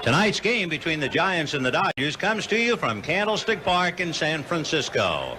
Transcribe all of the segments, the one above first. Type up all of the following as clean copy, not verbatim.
Tonight's game between the Giants and the Dodgers comes to you from Candlestick Park in San Francisco.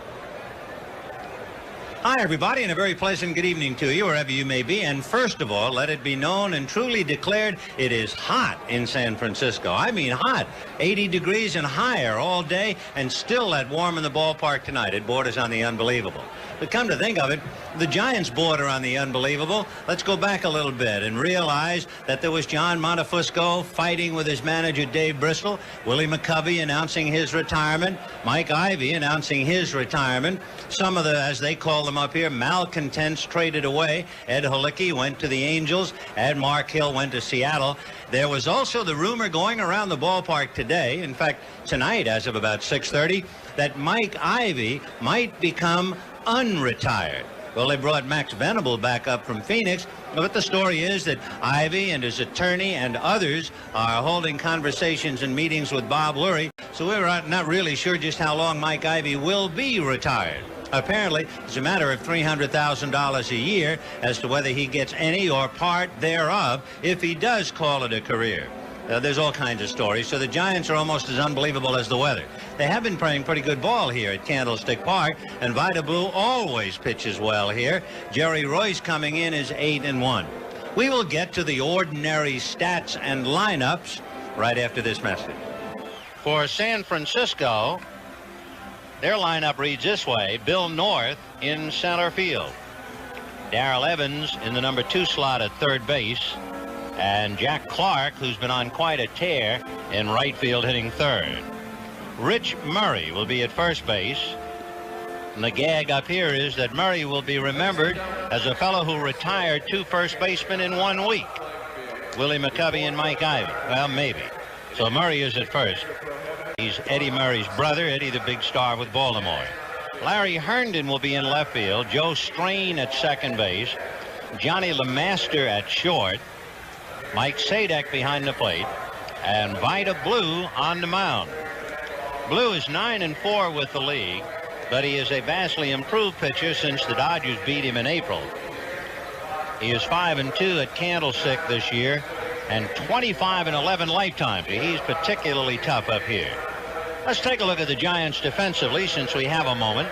Hi, everybody, and a very pleasant good evening to you, wherever you may be. And first of all, let it be known and truly declared, it is hot in San Francisco. I mean hot. 80 degrees and higher all day, and still that warm in the ballpark tonight. It borders on the unbelievable. But come to think of it, the Giants border on the unbelievable. Let's go back a little bit and realize that there was John Montefusco fighting with his manager, Dave Bristol, Willie McCovey announcing his retirement, Mike Ivey announcing his retirement, some of the, as they call them up here, malcontents traded away. Ed Halicki went to the Angels, and Mark Hill went to Seattle. There was also the rumor going around the ballpark today, in fact, tonight as of about 6:30, that Mike Ivey might become unretired. Well, they brought Max Venable back up from Phoenix, but the story is that Ivey and his attorney and others are holding conversations and meetings with Bob Lurie, so we're not really sure just how long Mike Ivey will be retired. Apparently, it's a matter of $300,000 a year as to whether he gets any or part thereof if he does call it a career. There's all kinds of stories, so the Giants are almost as unbelievable as the weather. They have been playing pretty good ball here at Candlestick Park, and Vida Blue always pitches well here. Jerry Royce coming in is 8-1. We will get to the ordinary stats and lineups right after this message. For San Francisco, their lineup reads this way: Bill North in center field, Darrell Evans in the number 2 slot at third base, and Jack Clark, who's been on quite a tear in right field, hitting third. Rich Murray will be at first base. And the gag up here is that Murray will be remembered as a fellow who retired 2 first basemen in 1 week. Willie McCovey and Mike Ivey. Well, maybe. So Murray is at first. He's Eddie Murray's brother, Eddie the big star with Baltimore. Larry Herndon will be in left field. Joe Strain at second base. Johnny LeMaster at short. Mike Sadek behind the plate, and Vida Blue on the mound. Blue is 9-4 with the league, but he is a vastly improved pitcher since the Dodgers beat him in April. He is 5-2 at Candlestick this year, and 25-11 lifetime. He's particularly tough up here. Let's take a look at the Giants defensively since we have a moment.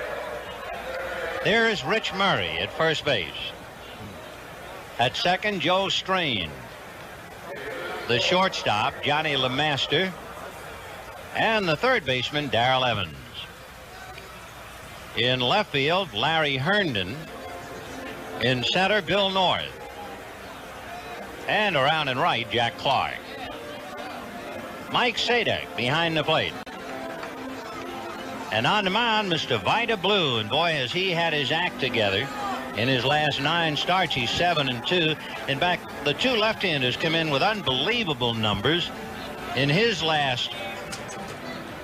There is Rich Murray at first base. At second, Joe Strain. The shortstop, Johnny LeMaster, and the third baseman, Darrell Evans. In left field, Larry Herndon. In center, Bill North. And around and right, Jack Clark. Mike Sadek behind the plate. And on the mound, Mr. Vida Blue, and boy, has he had his act together. In his last 9 starts, he's 7-2. In fact, the 2 left-handers come in with unbelievable numbers. In his last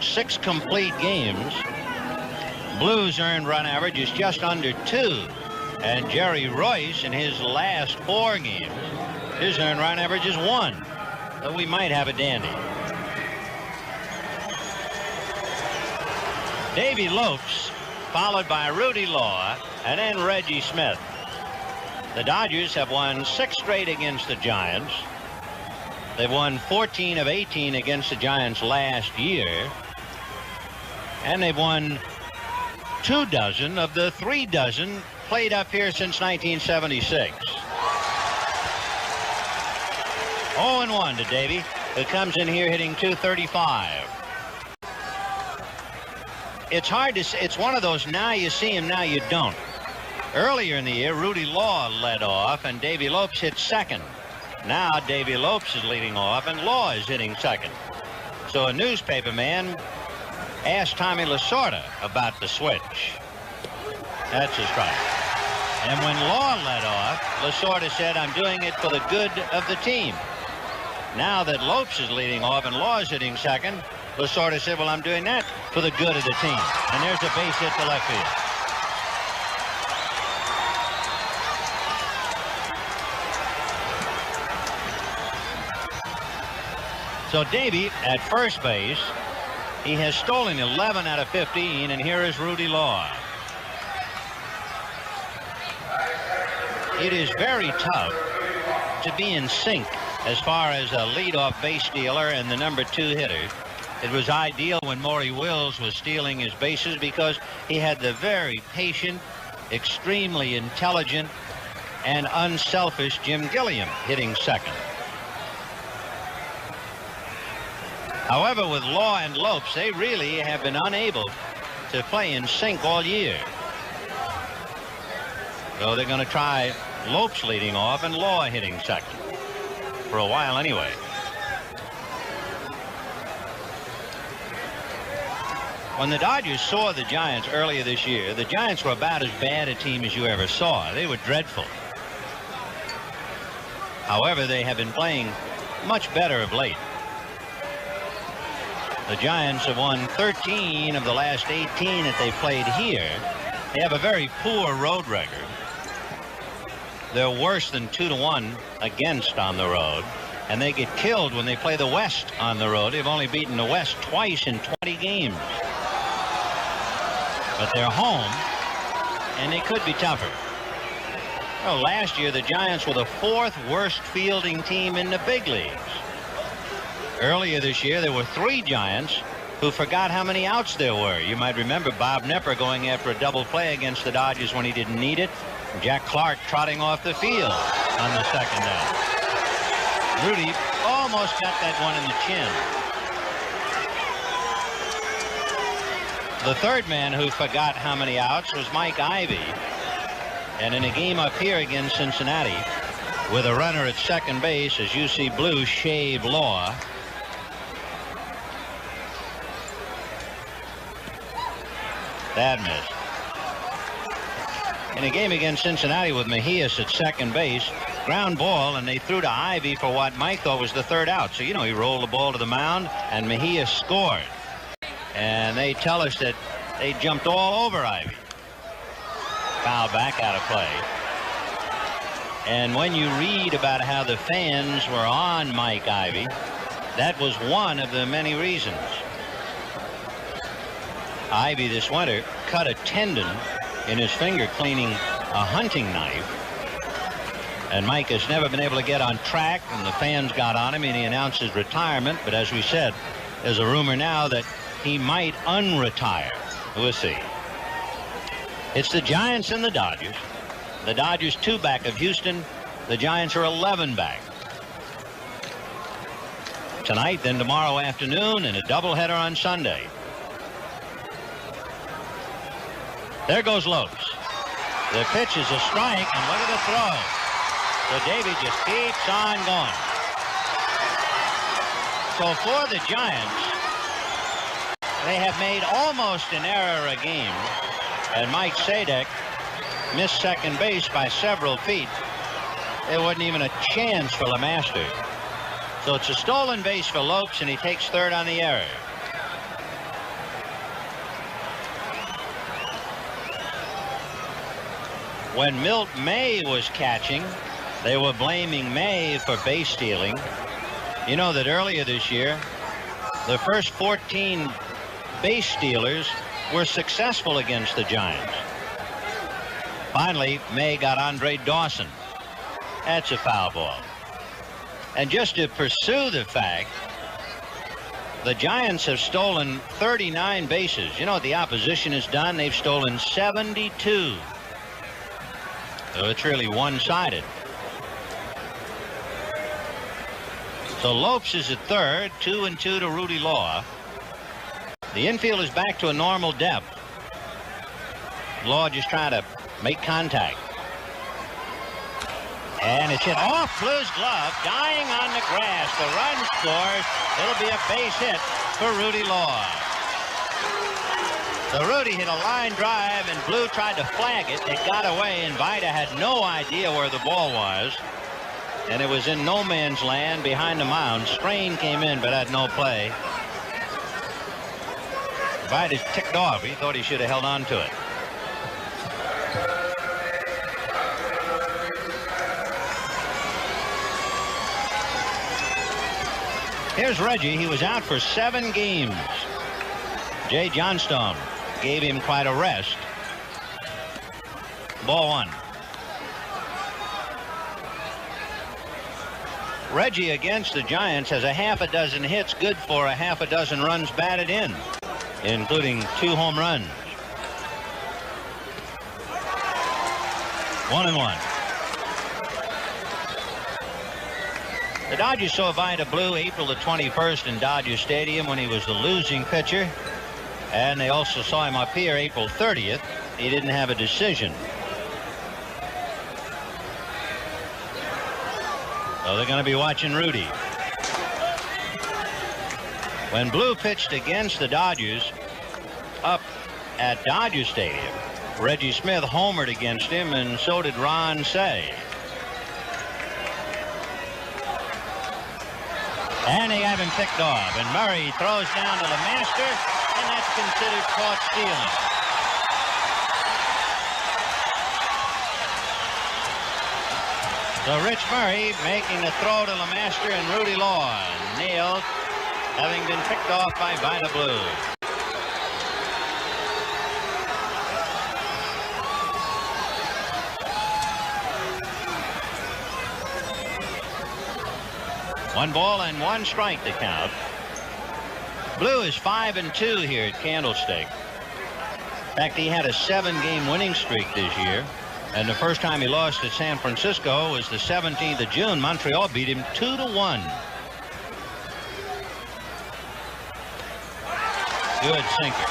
6 complete games, Blue's earned run average is just under 2. And Jerry Royce, in his last 4 games, his earned run average is 1. So we might have a dandy. Davy Lopes, followed by Rudy Law, and then Reggie Smith. The Dodgers have won 6 straight against the Giants. They've won 14 of 18 against the Giants last year. And they've won 24 of the 36 played up here since 1976. 0-1 to Davy, who comes in here hitting .235. It's hard to say. It's one of those now you see him, now you don't. Earlier in the year, Rudy Law led off, and Davy Lopes hit second. Now Davy Lopes is leading off, and Law is hitting second. So a newspaper man asked Tommy Lasorda about the switch. That's his strike. And when Law led off, Lasorda said, "I'm doing it for the good of the team." Now that Lopes is leading off and Law is hitting second, Lasorda said, "Well, I'm doing that for the good of the team." And there's a base hit to left field. So Davy at first base, he has stolen 11 out of 15, and here is Rudy Law. It is very tough to be in sync as far as a leadoff base stealer and the number 2 hitter. It was ideal when Maury Wills was stealing his bases because he had the very patient, extremely intelligent, and unselfish Jim Gilliam hitting second. However, with Law and Lopes, they really have been unable to play in sync all year. So they're going to try Lopes leading off and Law hitting second. For a while anyway. When the Dodgers saw the Giants earlier this year, the Giants were about as bad a team as you ever saw. They were dreadful. However, they have been playing much better of late. The Giants have won 13 of the last 18 that they played here. They have a very poor road record. They're worse than 2-1 against on the road, and they get killed when they play the West on the road. They've only beaten the West twice in 20 games. But they're home, and they could be tougher. Well, last year, the Giants were the 4th worst fielding team in the big leagues. Earlier this year, there were 3 Giants who forgot how many outs there were. You might remember Bob Knepper going after a double play against the Dodgers when he didn't need it. Jack Clark trotting off the field on the second out. Rudy almost got that one in the chin. The third man who forgot how many outs was Mike Ivy. And in a game up here against Cincinnati, with a runner at second base, as you see Blue shave Law. That missed. In a game against Cincinnati with Mejias at second base, ground ball, and they threw to Ivy for what Mike thought was the third out. So, you know, he rolled the ball to the mound, and Mejias scored. And they tell us that they jumped all over Ivy. Foul back out of play. And when you read about how the fans were on Mike Ivy, that was one of the many reasons. Ivy this winter cut a tendon in his finger cleaning a hunting knife. And Mike has never been able to get on track, and the fans got on him, and he announced his retirement. But as we said, there's a rumor now that he might unretire. We'll see. It's the Giants and the Dodgers. The Dodgers 2 back of Houston. The Giants are 11 back. Tonight, then tomorrow afternoon, and a doubleheader on Sunday. There goes Lopes. The pitch is a strike, and look at the throw. So Davey just keeps on going. So for the Giants, they have made almost an error a game, and Mike Sadek missed second base by several feet. There wasn't even a chance for LeMaster. So it's a stolen base for Lopes, and he takes third on the error. When Milt May was catching, they were blaming May for base stealing. You know that earlier this year, the first 14 base stealers were successful against the Giants. Finally, May got Andre Dawson. That's a foul ball. And just to pursue the fact, the Giants have stolen 39 bases. You know what the opposition has done? They've stolen 72. So it's really one-sided. So Lopes is at third, 2-2 to Rudy Law. The infield is back to a normal depth. Law just trying to make contact. And it's hit off Blue's glove, dying on the grass. The run scores. It'll be a base hit for Rudy Law. So Rudy hit a line drive, and Blue tried to flag it. It got away, and Vida had no idea where the ball was. And it was in no man's land behind the mound. Strain came in, but had no play. Vida's ticked off. He thought he should have held on to it. Here's Reggie. He was out for 7 games. Jay Johnstone gave him quite a rest. Ball 1. Reggie against the Giants has a half a dozen hits, good for a half a dozen runs batted in, including 2 home runs. 1-1. The Dodgers saw Vida Blue April the 21st in Dodger Stadium when he was the losing pitcher. And they also saw him up here April 30th. He didn't have a decision. So they're going to be watching Rudy. When Blue pitched against the Dodgers up at Dodger Stadium, Reggie Smith homered against him, and so did Ron Say. And they have him picked off, and Murray throws down to LeMaster, and that's considered caught stealing. So Rich Murray making the throw to LeMaster, and Rudy Law nailed, having been picked off by Vida Blue. One ball and 1 strike to count. Blue is 5-2 here at Candlestick. In fact, he had a 7-game winning streak this year. And the first time he lost at San Francisco was the 17th of June. Montreal beat him 2-1. Good sinker.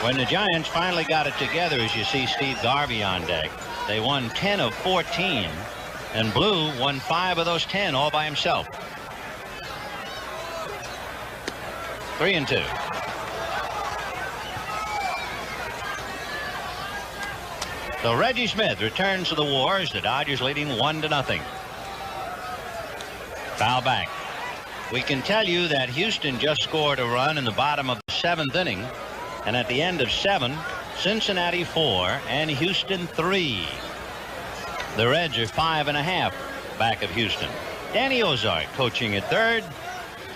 When the Giants finally got it together, as you see Steve Garvey on deck, they won 10 of 14. And Blue won 5 of those 10 all by himself. 3-2. So Reggie Smith returns to the Wars. The Dodgers leading 1-0. Foul back. We can tell you that Houston just scored a run in the bottom of the 7th inning. And at the end of 7, Cincinnati 4 and Houston 3. The Reds are 5.5 back of Houston. Danny Ozark coaching at third.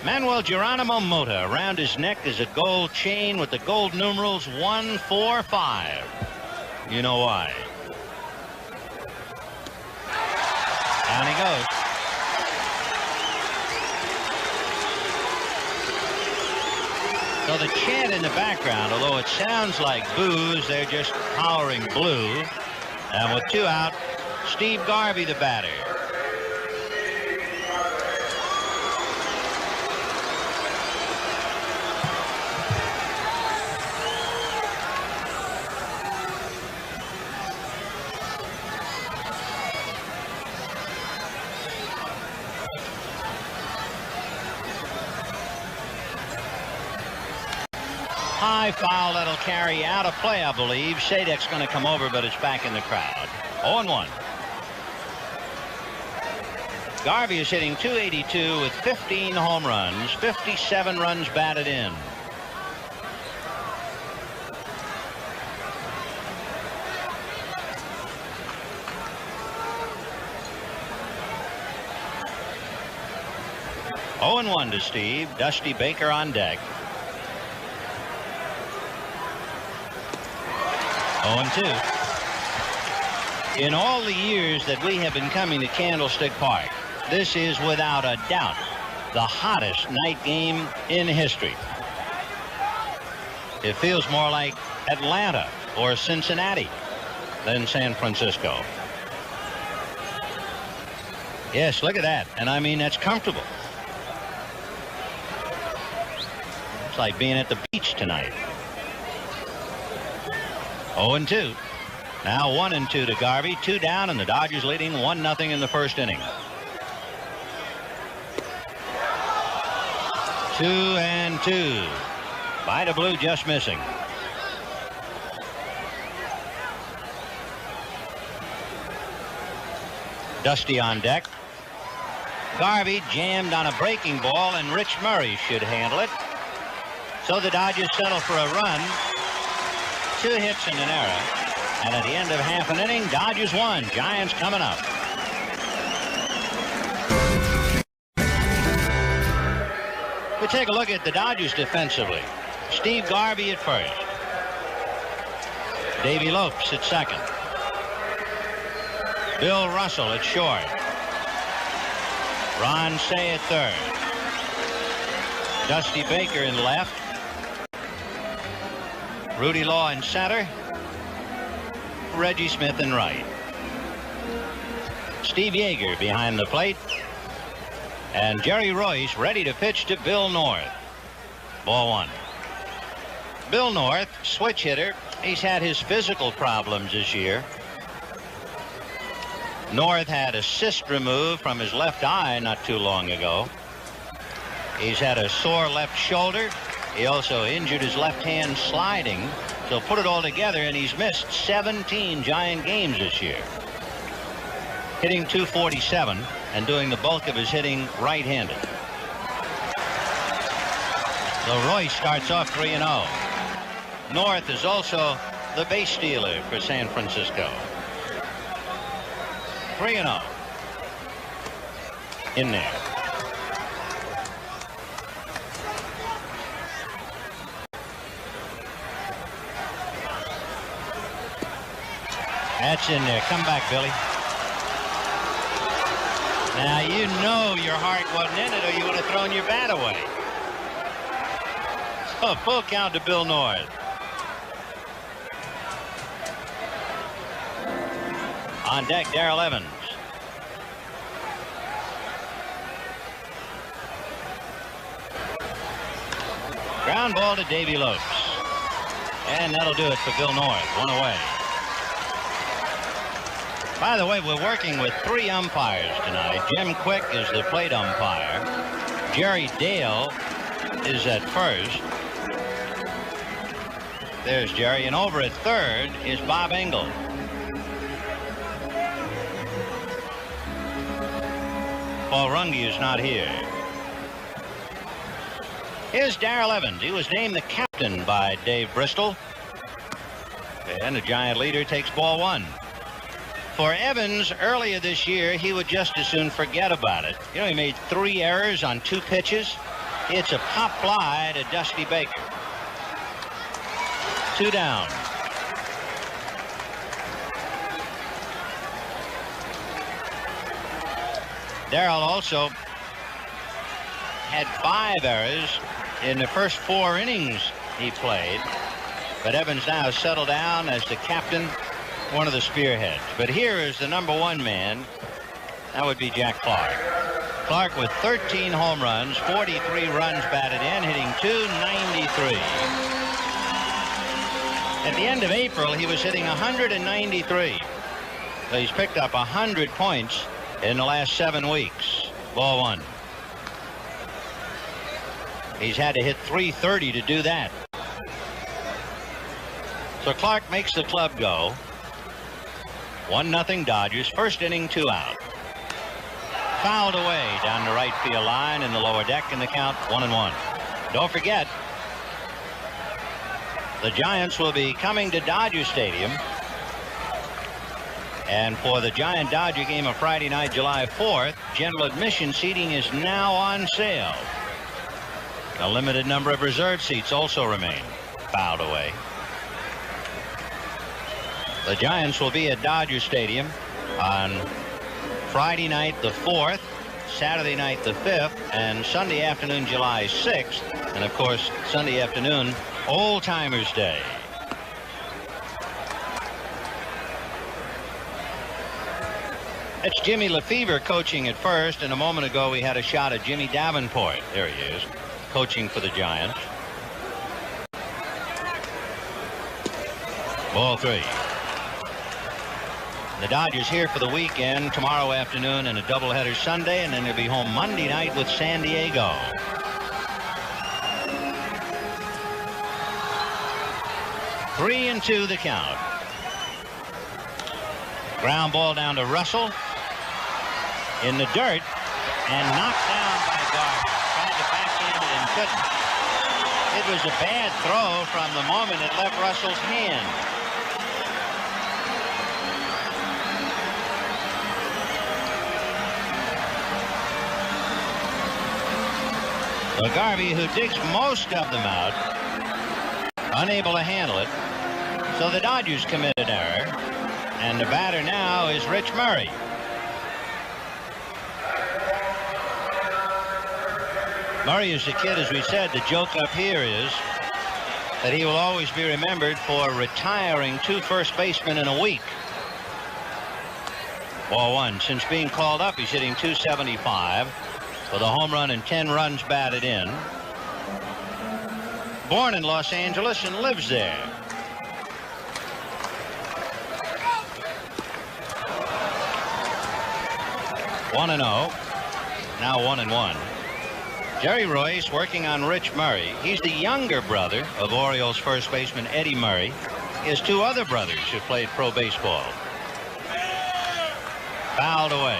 Manuel Geronimo Mota around his neck is a gold chain with the gold numerals 145. You know why. Down he goes. So the chant in the background, although it sounds like boos, they're just hollering Blue. And with 2 out, Steve Garvey, the batter. High foul that'll carry out of play, I believe. Sadek's going to come over, but it's back in the crowd. 0-1. Garvey is hitting .282 with 15 home runs, 57 runs batted in. Oh, 0-1 to Steve. Dusty Baker on deck. 0-2. In all the years that we have been coming to Candlestick Park, this is without a doubt the hottest night game in history. It feels more like Atlanta or Cincinnati than San Francisco. Yes, look at that. And I mean, that's comfortable. It's like being at the beach tonight. 0-2. Now 1-2 to Garvey. 2 down, and the Dodgers leading 1-0 in the first inning. 2-2. Vida Blue just missing. Dusty on deck. Garvey jammed on a breaking ball, and Rich Murray should handle it. So the Dodgers settle for a run. 2 hits and an error. And at the end of half an inning, Dodgers won. Giants coming up. We take a look at the Dodgers defensively. Steve Garvey at first. Davey Lopes at second. Bill Russell at short. Ron Say at third. Dusty Baker in left. Rudy Law in center. Reggie Smith in right. Steve Yeager behind the plate. And Jerry Royce ready to pitch to Bill North. Ball one. Bill North, switch hitter. He's had his physical problems this year. North had a cyst removed from his left eye not too long ago. He's had a sore left shoulder. He also injured his left hand sliding. So put it all together, and he's missed 17 Giant games this year. Hitting .247 and doing the bulk of his hitting right-handed. So Royce starts off 3-0. North is also the base stealer for San Francisco. 3-0. In there. That's in there. Come back, Billy. Now, you know your heart wasn't in it, or you would have thrown your bat away. So, full count to Bill North. On deck, Darrell Evans. Ground ball to Davy Lopes. And that'll do it for Bill North. One away. By the way, we're working with 3 umpires tonight. Jim Quick is the plate umpire. Jerry Dale is at first. There's Jerry. And over at third is Bob Engel. Paul Runge is not here. Here's Darrell Evans. He was named the captain by Dave Bristol. And the Giant leader takes ball one. For Evans, earlier this year, he would just as soon forget about it. You know, he made 3 errors on 2 pitches. It's a pop fly to Dusty Baker. 2 down. Darrell also had 5 errors in the first 4 innings he played. But Evans now has settled down as the captain, one of the spearheads. But here is the #1 man. That would be Jack Clark. Clark with 13 home runs, 43 runs batted in, hitting .293. At the end of April, he was hitting 193. So he's picked up 100 points in the last 7 weeks. Ball one. He's had to hit .330 to do that. So Clark makes the club go. 1-0 Dodgers. First inning, 2 out. Fouled away down the right field line in the lower deck, and the count 1-1. Don't forget, the Giants will be coming to Dodger Stadium. And for the Giant Dodger game of Friday night, July 4th, general admission seating is now on sale. A limited number of reserved seats also remain. Fouled away. The Giants will be at Dodger Stadium on Friday night the 4th, Saturday night the 5th, and Sunday afternoon, July 6th. And of course, Sunday afternoon, Old Timers Day. It's Jimmy Lefevre coaching at first, and a moment ago we had a shot at Jimmy Davenport. There he is, coaching for the Giants. Ball 3. The Dodgers here for the weekend, tomorrow afternoon, and a doubleheader Sunday, and then they'll be home Monday night with San Diego. Three and 2 the count. Ground ball down to Russell in the dirt and knocked down by Garvey. Tried to backhand it and couldn't. It was a bad throw from the moment it left Russell's hand. So Garvey, who digs most of them out, unable to handle it. So the Dodgers committed error. And the batter now is Rich Murray. Murray is a kid, as we said. The joke up here is that he will always be remembered for retiring 2 first basemen in a week. Ball 1. Since being called up, he's hitting .275 with a home run and 10 runs batted in. Born in Los Angeles and lives there. One and 0. Now 1-1. Jerry Royce working on Rich Murray. He's the younger brother of Orioles first baseman Eddie Murray. He has 2 other brothers who played pro baseball. Fouled away.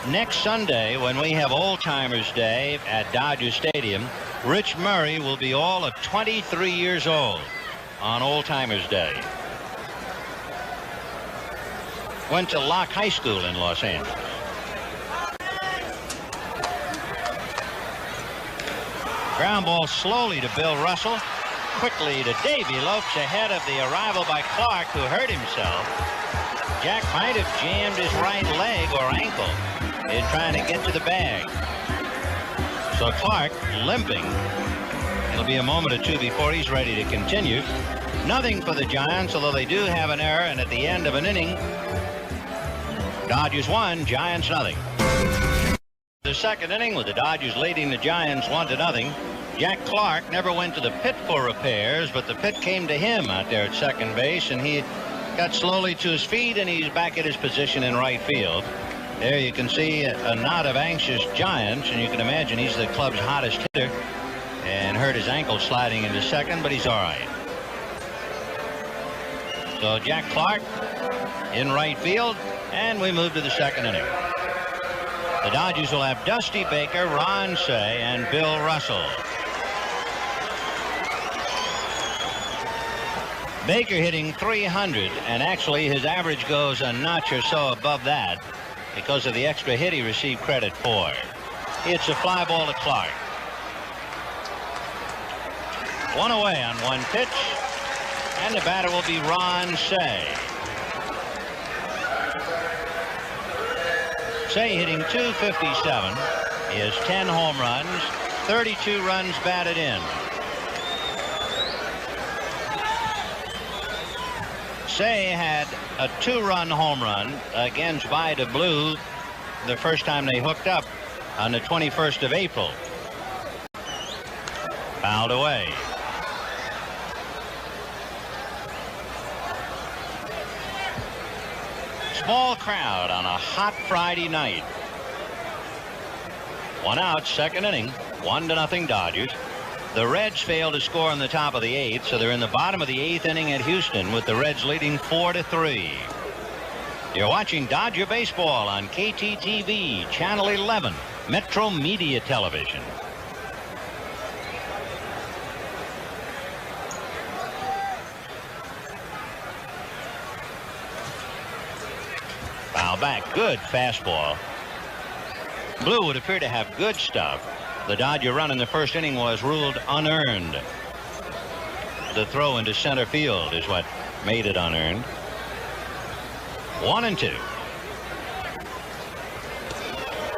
Next Sunday, when we have Old Timers Day at Dodger Stadium, Rich Murray will be all of 23 years old on Old Timers Day. Went to Locke High School in Los Angeles. Ground ball slowly to Bill Russell. Quickly to Davey Lopes ahead of the arrival by Clark, who hurt himself. Jack might have jammed his right leg or ankle in trying to get to the bag. So Clark limping. It'll be a moment or two before he's ready to continue. Nothing for the Giants, although they do have an error, and at the end of an inning, Dodgers 1, Giants nothing. The second inning with the Dodgers leading the Giants 1-0. Jack Clark never went to the pit for repairs, but the pit came to him out there at second base, and he got slowly to his feet, and he's back at his position in right field. There you can see a knot of anxious Giants, and you can imagine he's the club's hottest hitter, and hurt his ankle sliding into second, but he's all right. So Jack Clark in right field, and we move to the second inning. The Dodgers will have Dusty Baker, Ron Cey, and Bill Russell. Baker hitting .300, and actually his average goes a notch or so above that because of the extra hit he received credit for. It's a fly ball to Clark. 1 away on 1 pitch, and the batter will be Ron Cey. Cey hitting .257. He has 10 home runs, 32 runs batted in. Cey had a 2-run home run against Vida Blue the first time they hooked up on the 21st of April. Fouled away. Small crowd on a hot Friday night. 1 out, second inning, 1-0 Dodgers. The Reds failed to score in the top of the 8th, so they're in the bottom of the 8th inning at Houston with the Reds leading 4-3. You're watching Dodger baseball on KTTV, Channel 11, Metro Media Television. Foul back, good fastball. Blue would appear to have good stuff. The Dodger run in the first inning was ruled unearned. The throw into center field is what made it unearned. 1-2.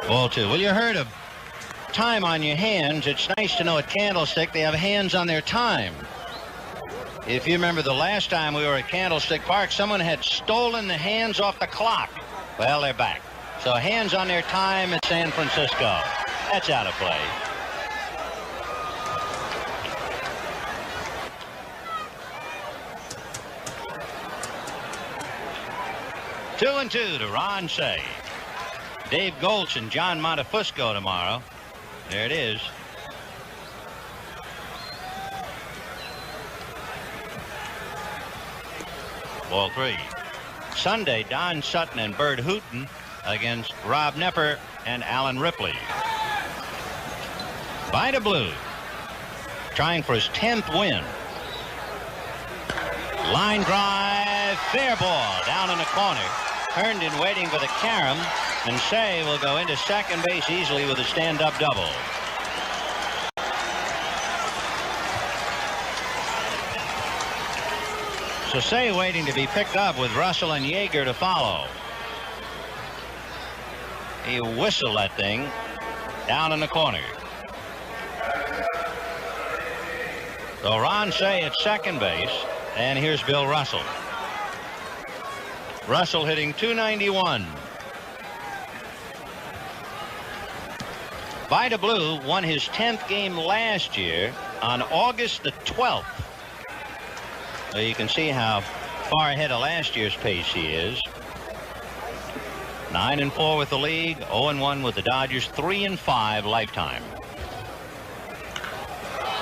Ball 2. Well, you heard of time on your hands. It's nice to know at Candlestick they have hands on their time. If you remember the last time we were at Candlestick Park, someone had stolen the hands off the clock. Well, they're back. So hands on their time at San Francisco. That's out of play. Two and 2 to Ron Cey. Dave Goltz and John Montefusco tomorrow. There it is. Ball 3. Sunday, Don Sutton and Bert Hooton against Rob Nepper and Alan Ripley. Vida Blue trying for his 10th win. Line drive, fair ball down in the corner. Herndon waiting for the carom, and Cey will go into second base easily with a stand-up double. So Say waiting to be picked up with Russell and Yeager to follow. He whistled that thing down in the corner. So Ron Say at second base, and here's Bill Russell. Russell hitting .291. Vida Blue won his 10th game last year on August the 12th. So you can see how far ahead of last year's pace he is. 9-4 with the league, 0-1 with the Dodgers, 3-5 lifetime.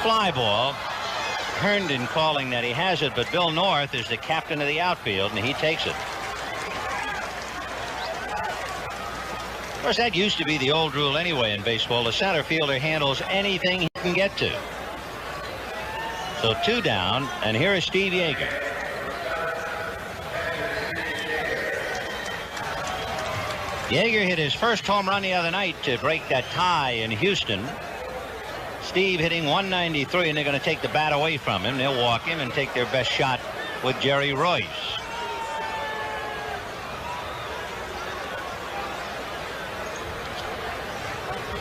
Fly ball. Herndon calling that he has it, but Bill North is the captain of the outfield, and he takes it. Of course, that used to be the old rule anyway in baseball. The center fielder handles anything he can get to. So 2 down, and here is Steve Yeager. Yeager hit his first home run the other night to break that tie in Houston. Steve hitting .193, and they're going to take the bat away from him. They'll walk him and take their best shot with Jerry Royce.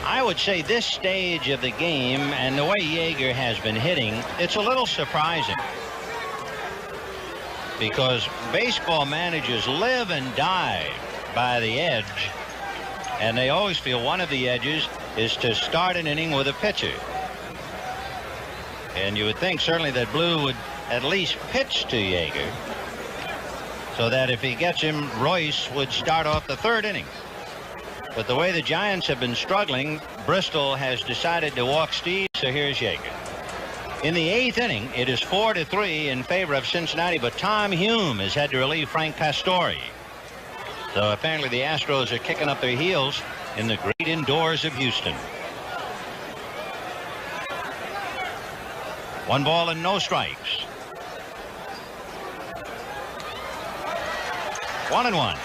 I would say this stage of the game and the way Yeager has been hitting, it's a little surprising. Because baseball managers live and die by the edge, and they always feel one of the edges is to start an inning with a pitcher. And you would think certainly that Blue would at least pitch to Yeager, so that if he gets him, Royce would start off the 3rd inning. But the way the Giants have been struggling, Bristol has decided to walk Steve, so here's Yeager. In the 8th inning, it is 4-3 in favor of Cincinnati, but Tom Hume has had to relieve Frank Pastore. So apparently the Astros are kicking up their heels in the great indoors of Houston. 1 ball and no strikes. 1-1.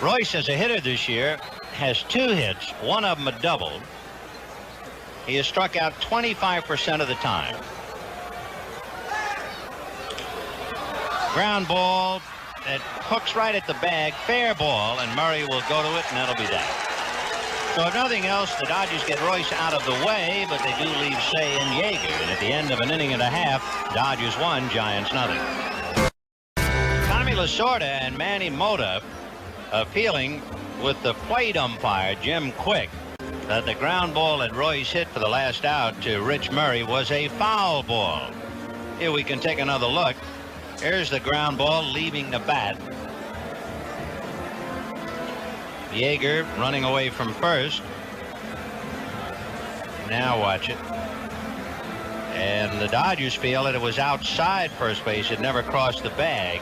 Royce, as a hitter this year, has 2 hits, one of them a double. He has struck out 25% of the time. Ground ball that hooks right at the bag, fair ball, and Murray will go to it, and that'll be that. So if nothing else, the Dodgers get Royce out of the way, but they do leave Say and Yeager. And at the end of an inning and a half, Dodgers 1, Giants nothing. Tommy Lasorda and Manny Mota appealing with the plate umpire, Jim Quick, that the ground ball that Royce hit for the last out to Rich Murray was a foul ball. Here we can take another look. Here's the ground ball leaving the bat. Yeager running away from first. Now watch it. And the Dodgers feel that it was outside first base. It never crossed the bag.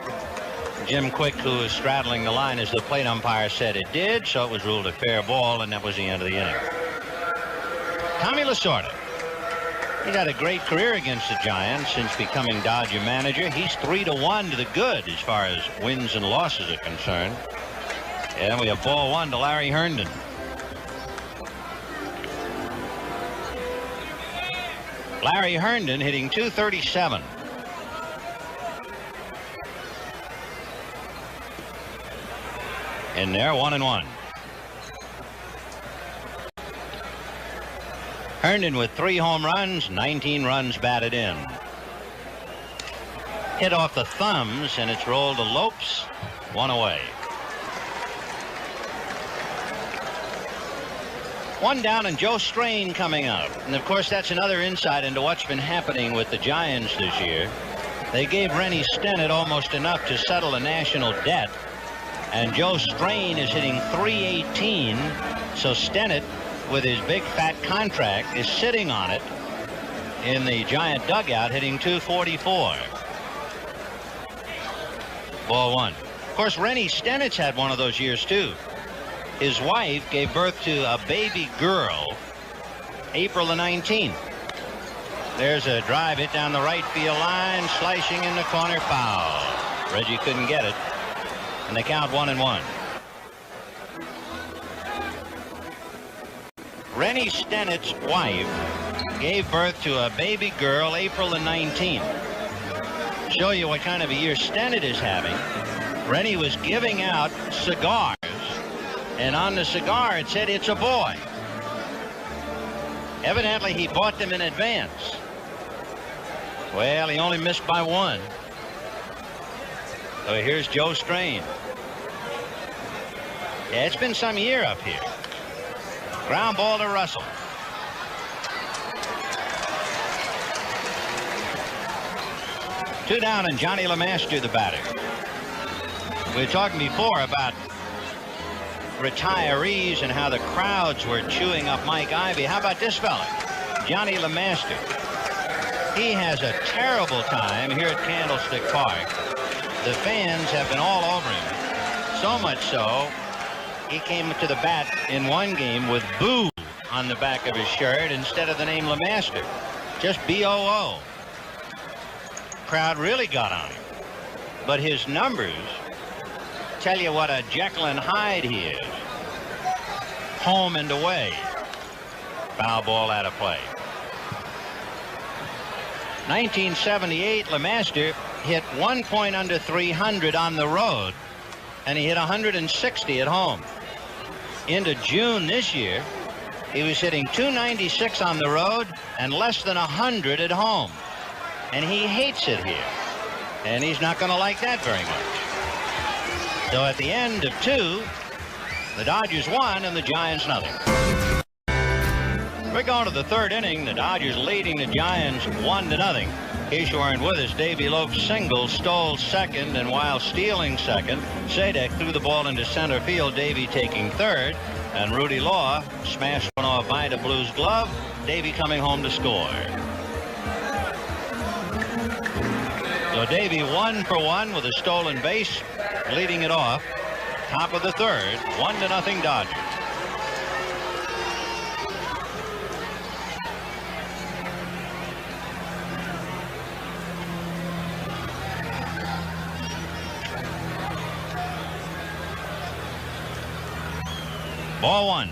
Jim Quick, who was straddling the line as the plate umpire, said it did, so it was ruled a fair ball, and that was the end of the inning. Tommy Lasorda. He's had a great career against the Giants since becoming Dodger manager. He's 3-1 to the good as far as wins and losses are concerned. And we have ball 1 to Larry Herndon. Larry Herndon hitting .237. In there, 1-1. Herndon with 3 home runs, 19 runs batted in. Hit off the thumbs, and it's rolled to Lopes, 1 away. 1 down, and Joe Strain coming up. And of course, that's another insight into what's been happening with the Giants this year. They gave Rennie Stennett almost enough to settle a national debt. And Joe Strain is hitting .318, so Stennett, with his big fat contract, is sitting on it in the Giant dugout, hitting .244. Ball 1. Of course, Rennie Stennett's had one of those years too. His wife gave birth to a baby girl April the 19th. There's a drive hit down the right field line, slicing in the corner, foul. Reggie couldn't get it. And they count 1-1. Rennie Stennett's wife gave birth to a baby girl April the 19th. Show you what kind of a year Stennett is having. Rennie was giving out cigars, and on the cigar it said it's a boy. Evidently he bought them in advance. Well, he only missed by one. So here's Joe Strain. Yeah, it's been some year up here. Ground ball to Russell. Two down, and Johnny LeMaster, the batter. We were talking before about retirees and how the crowds were chewing up Mike Ivy. How about this fella, Johnny LeMaster? He has a terrible time here at Candlestick Park. The fans have been all over him. So much so, he came to the bat in one game with Boo on the back of his shirt instead of the name LeMaster. Just B-O-O. Crowd really got on him. But his numbers tell you what a Jekyll and Hyde he is. Home and away. Foul ball out of play. 1978, LeMaster hit 1 point under 300 on the road, and he hit 160 at home. Into June this year, he was hitting 296 on the road and less than 100 at home. And he hates it here. And he's not going to like that very much. So at the end of 2, the Dodgers won and the Giants nothing. We're going to the third inning. The Dodgers leading the Giants 1-0. In case you weren't with us, Davey Lopes single stole second, and while stealing second, Sadek threw the ball into center field, Davey taking third, and Rudy Law smashed one off Vida Blue's glove, Davey coming home to score. So Davey 1 for 1 with a stolen base, leading it off. Top of the third, 1-0 Dodgers. Ball one.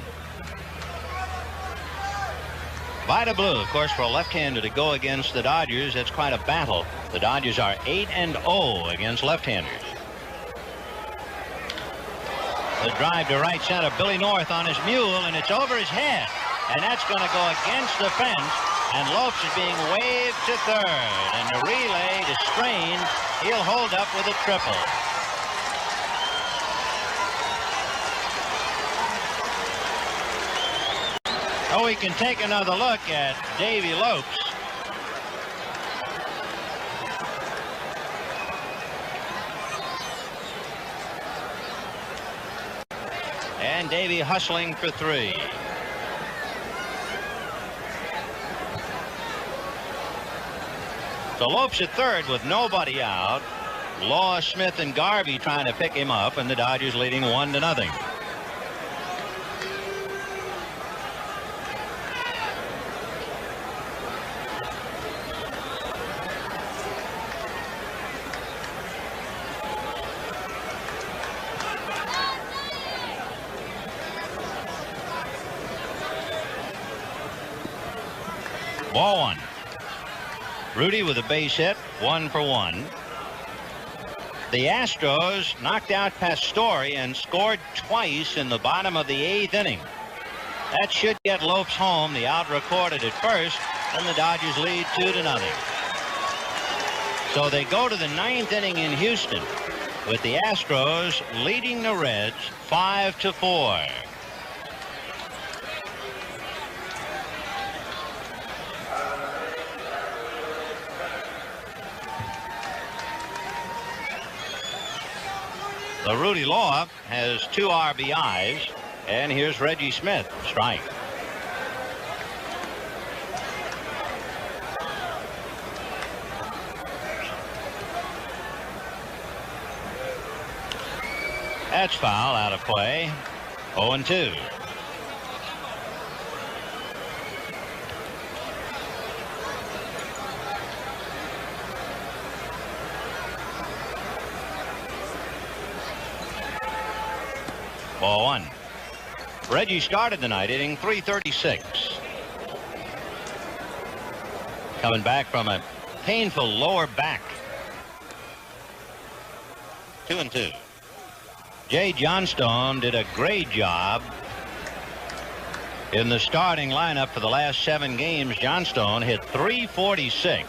Vida Blue, of course, for a left-hander to go against the Dodgers, that's quite a battle. The Dodgers are 8-0 against left-handers. The drive to right center, Billy North on his mule, and it's over his head. And that's going to go against the fence, and Lopes is being waved to third. And the relay to Strain, he'll hold up with a triple. Oh, we can take another look at Davey Lopes. And Davey hustling for 3. So Lopes at third with nobody out. Law, Smith, and Garvey trying to pick him up, and the Dodgers leading 1-0. Ball one. Rudy with a base hit, 1 for 1. The Astros knocked out Pastore and scored twice in the bottom of the 8th inning. That should get Lopes home. The out recorded at first, and the Dodgers lead 2-0. So they go to the 9th inning in Houston with the Astros leading the Reds 5-4. The Rudy Law has 2 RBIs, and here's Reggie Smith, strike. That's foul, out of play. 0-2. Ball one. Reggie started the night hitting .336. coming back from a painful lower back. 2-2. Jay Johnstone did a great job in the starting lineup for the last 7 games. Johnstone hit .346.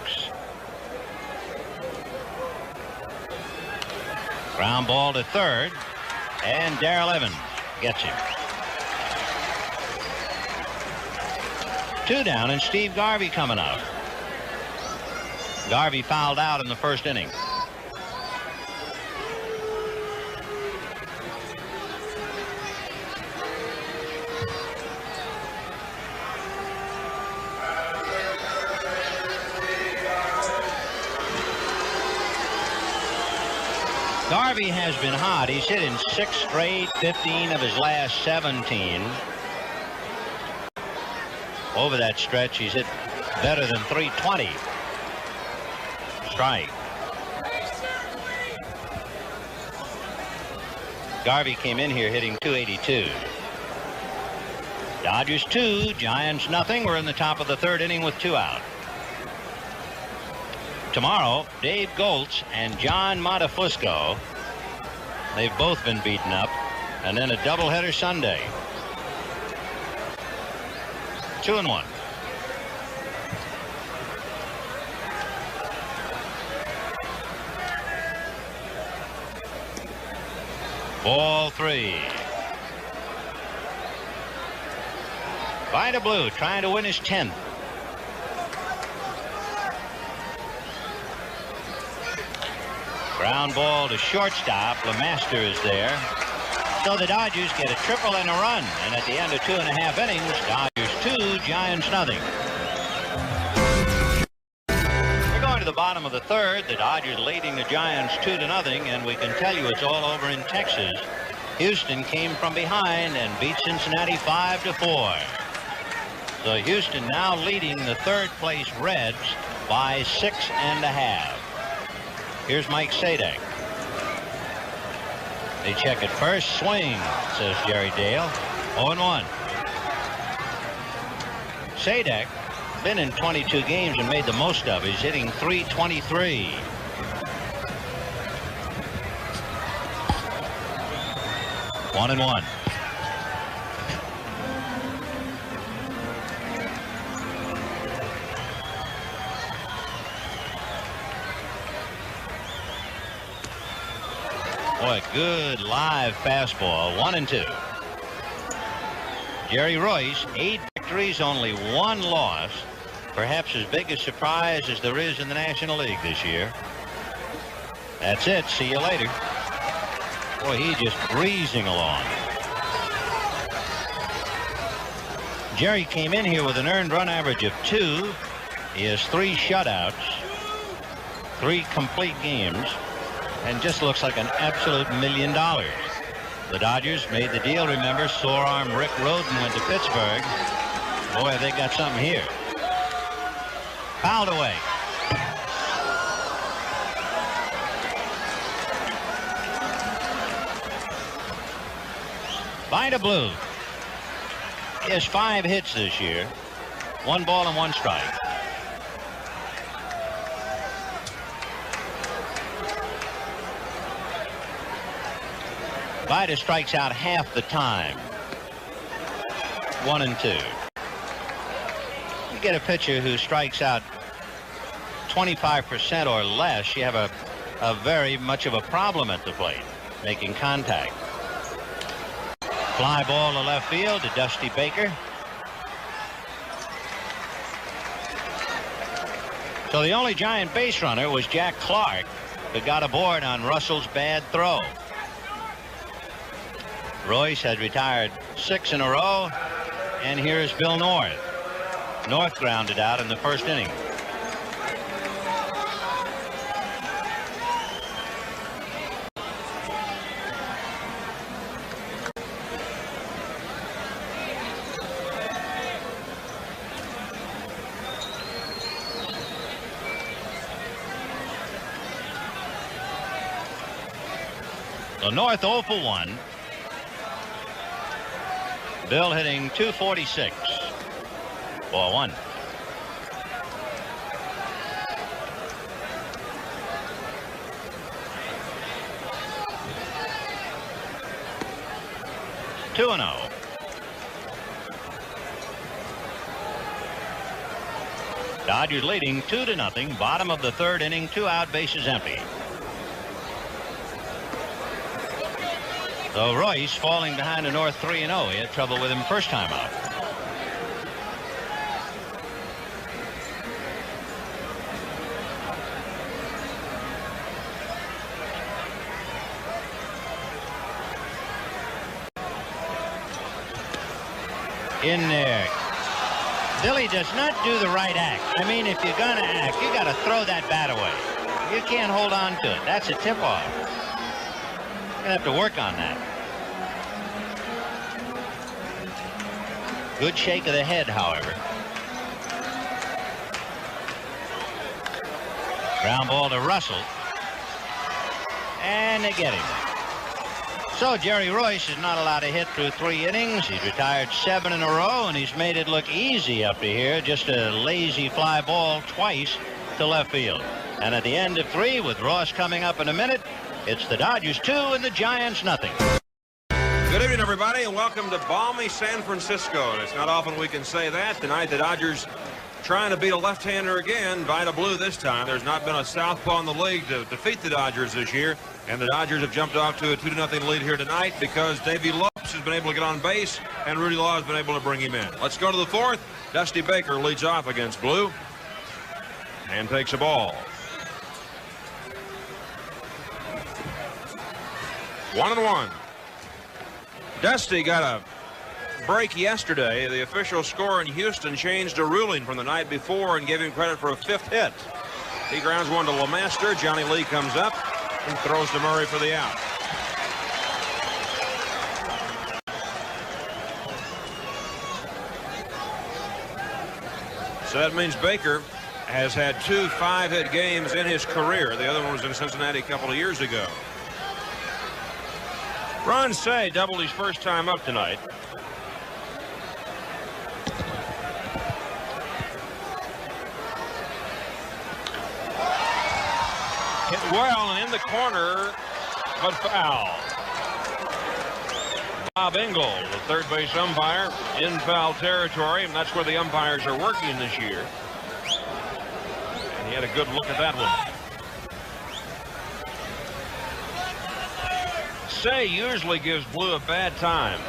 Ground ball to third, and Darrell Evans gets him. 2 down, and Steve Garvey coming up. Garvey fouled out in the first inning. Garvey has been hot. He's hit in 6 straight, 15 of his last 17. Over that stretch, he's hit better than .320. Strike. Garvey came in here hitting .282. Dodgers 2, Giants nothing. We're in the top of the 3rd inning with 2 out. Tomorrow, Dave Goltz and John Montefusco. They've both been beaten up. And then a doubleheader Sunday. 2-1. Ball 3. Vida Blue trying to win his 10th. Ground ball to shortstop. LeMaster is there. So the Dodgers get a triple and a run. And at the end of 2.5 innings, Dodgers 2, Giants nothing. We're going to the bottom of the 3rd. The Dodgers leading the Giants 2-0. And we can tell you it's all over in Texas. Houston came from behind and beat Cincinnati 5-4. So Houston now leading the 3rd place Reds by 6.5. Here's Mike Sadek. They check it first. Swing, says Jerry Dale. 0-1. Sadek been in 22 games and made the most of it. He's hitting .323. One and one. Boy, good live fastball. 1-2. Jerry Royce, 8 victories, only 1 loss. Perhaps as big a surprise as there is in the National League this year. That's it. See you later. Boy, he's just breezing along. Jerry came in here with an earned run average of 2. He has 3 shutouts, 3 complete games, and just looks like an absolute $1 million. The Dodgers made the deal, remember. Sore arm Rick Rhoden went to Pittsburgh. Boy, they got something here. Fouled away. Vida Blue. He has 5 hits this year. 1 ball and 1 strike. Vida strikes out half the time. 1-2. You get a pitcher who strikes out 25% or less, you have a very much of a problem at the plate, making contact. Fly ball to left field to Dusty Baker. So the only Giant base runner was Jack Clark, who got aboard on Russell's bad throw. Royce had retired 6 in a row, and here's Bill North. North grounded out in the first inning. So North 0 for 1. Bill hitting .246. Ball 1. 2-0. Dodgers leading 2-0. Bottom of the third inning. 2 out, bases empty. So Royce falling behind the North 3-0. He had trouble with him first time out. In there. Billy does not do the right act. I mean, if you're going to act, you got to throw that bat away. You can't hold on to it. That's a tip-off. You're going to have to work on that. Good shake of the head, however. Ground ball to Russell. And they get him. So Jerry Royce is not allowed to hit through 3 innings. He's retired 7 in a row, and he's made it look easy up to here. Just a lazy fly ball twice to left field. And at the end of 3, with Ross coming up in a minute, it's the Dodgers 2 and the Giants nothing. Good evening, everybody, and welcome to balmy San Francisco. And it's not often we can say that. Tonight, the Dodgers trying to beat a left-hander again, by the blue this time. There's not been a southpaw in the league to defeat the Dodgers this year. And the Dodgers have jumped off to a 2-0 lead here tonight because Davey Lopes has been able to get on base and Rudy Law has been able to bring him in. Let's go to the 4th. Dusty Baker leads off against Blue and takes a ball. 1-1. Dusty got a break yesterday. The official score in Houston changed a ruling from the night before and gave him credit for a 5th hit. He grounds one to LeMaster. Johnny Lee comes up and throws to Murray for the out. So that means Baker has had 2 5-hit games in his career. The other one was in Cincinnati a couple of years ago. Ron Say doubled his first time up tonight. Hit well and in the corner, but foul. Bob Engel, the third base umpire, in foul territory, and that's where the umpires are working this year. And he had a good look at that one. Say usually gives Blue a bad time.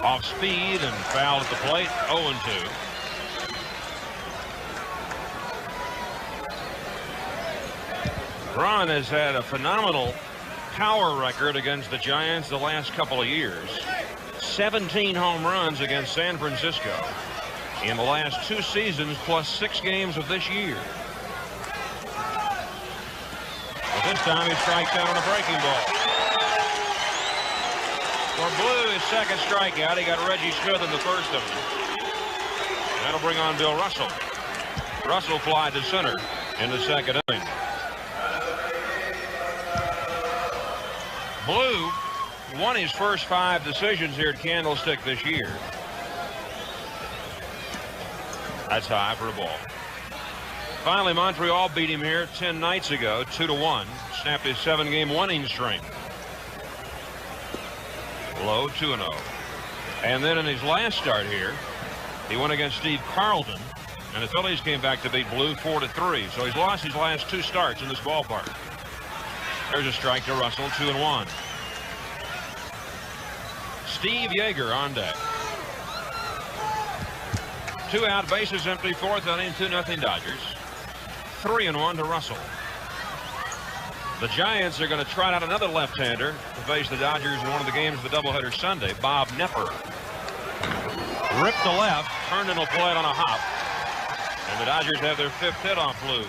Off speed and foul at the plate. 0-2. Ron has had a phenomenal power record against the Giants the last couple of years. 17 home runs against San Francisco in the last 2 seasons, plus 6 games of this year. But this time he strikes out on a breaking ball. For Blue, his second strikeout. He got Reggie Smith in the first of them. That'll bring on Bill Russell. Russell fly to center in the second inning. Blue won his first 5 decisions here at Candlestick this year. That's high for a ball. Finally, Montreal beat him here 10 nights ago, 2-1. Snapped his 7-game winning streak. Low, 2-0. And then in his last start here, he went against Steve Carlton, and the Phillies came back to beat Blue 4-3. So he's lost his last 2 starts in this ballpark. There's a strike to Russell, 2-1. Steve Yeager on deck. 2 out, bases empty, 4th inning, 2-0 Dodgers. 3-1 to Russell. The Giants are going to try out another left-hander to face the Dodgers in one of the games of the doubleheader Sunday. Bob Nepper ripped to left, turned into play on a hop, and the Dodgers have their 5th hit off Blue.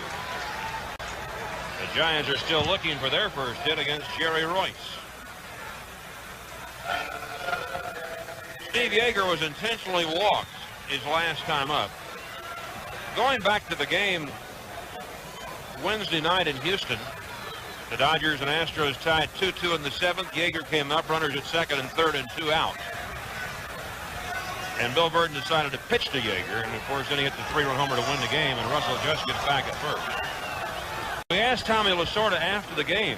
The Giants are still looking for their first hit against Jerry Royce. Steve Yeager was intentionally walked his last time up. Going back to the game Wednesday night in Houston, the Dodgers and Astros tied 2-2 in the 7th. Yeager came up, runners at second and third and 2 out. And Bill Burton decided to pitch to Yeager, and of course then he hit the 3-run homer to win the game, and Russell just gets back at first. We asked Tommy Lasorda after the game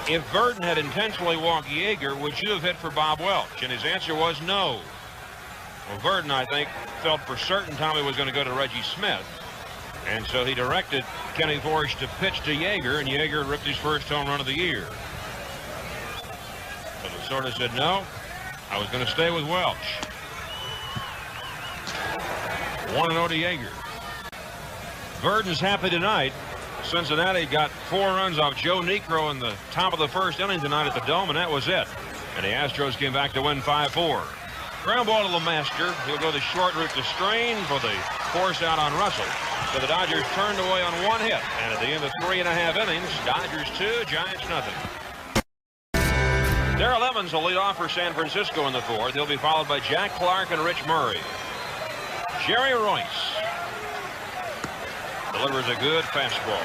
if Burton had intentionally walked Yeager, would you have hit for Bob Welch? And his answer was no. Well, Burton, I think, felt for certain Tommy was going to go to Reggie Smith. And so he directed Kenny Forrest to pitch to Yeager, and Yeager ripped his first home run of the year. But Lasorda said, no, I was going to stay with Welch. 1-0 to Yeager. Burton's happy tonight. Cincinnati got 4 runs off Joe Niekro in the top of the first inning tonight at the Dome, and that was it. And the Astros came back to win 5-4. Ground ball to LeMaster. He'll go the short route to Strain for the force out on Russell. So the Dodgers turned away on 1 hit. And at the end of 3.5 innings, Dodgers 2, Giants nothing. Darrell Evans will lead off for San Francisco in the 4th. He'll be followed by Jack Clark and Rich Murray. Jerry Royce delivers a good fastball.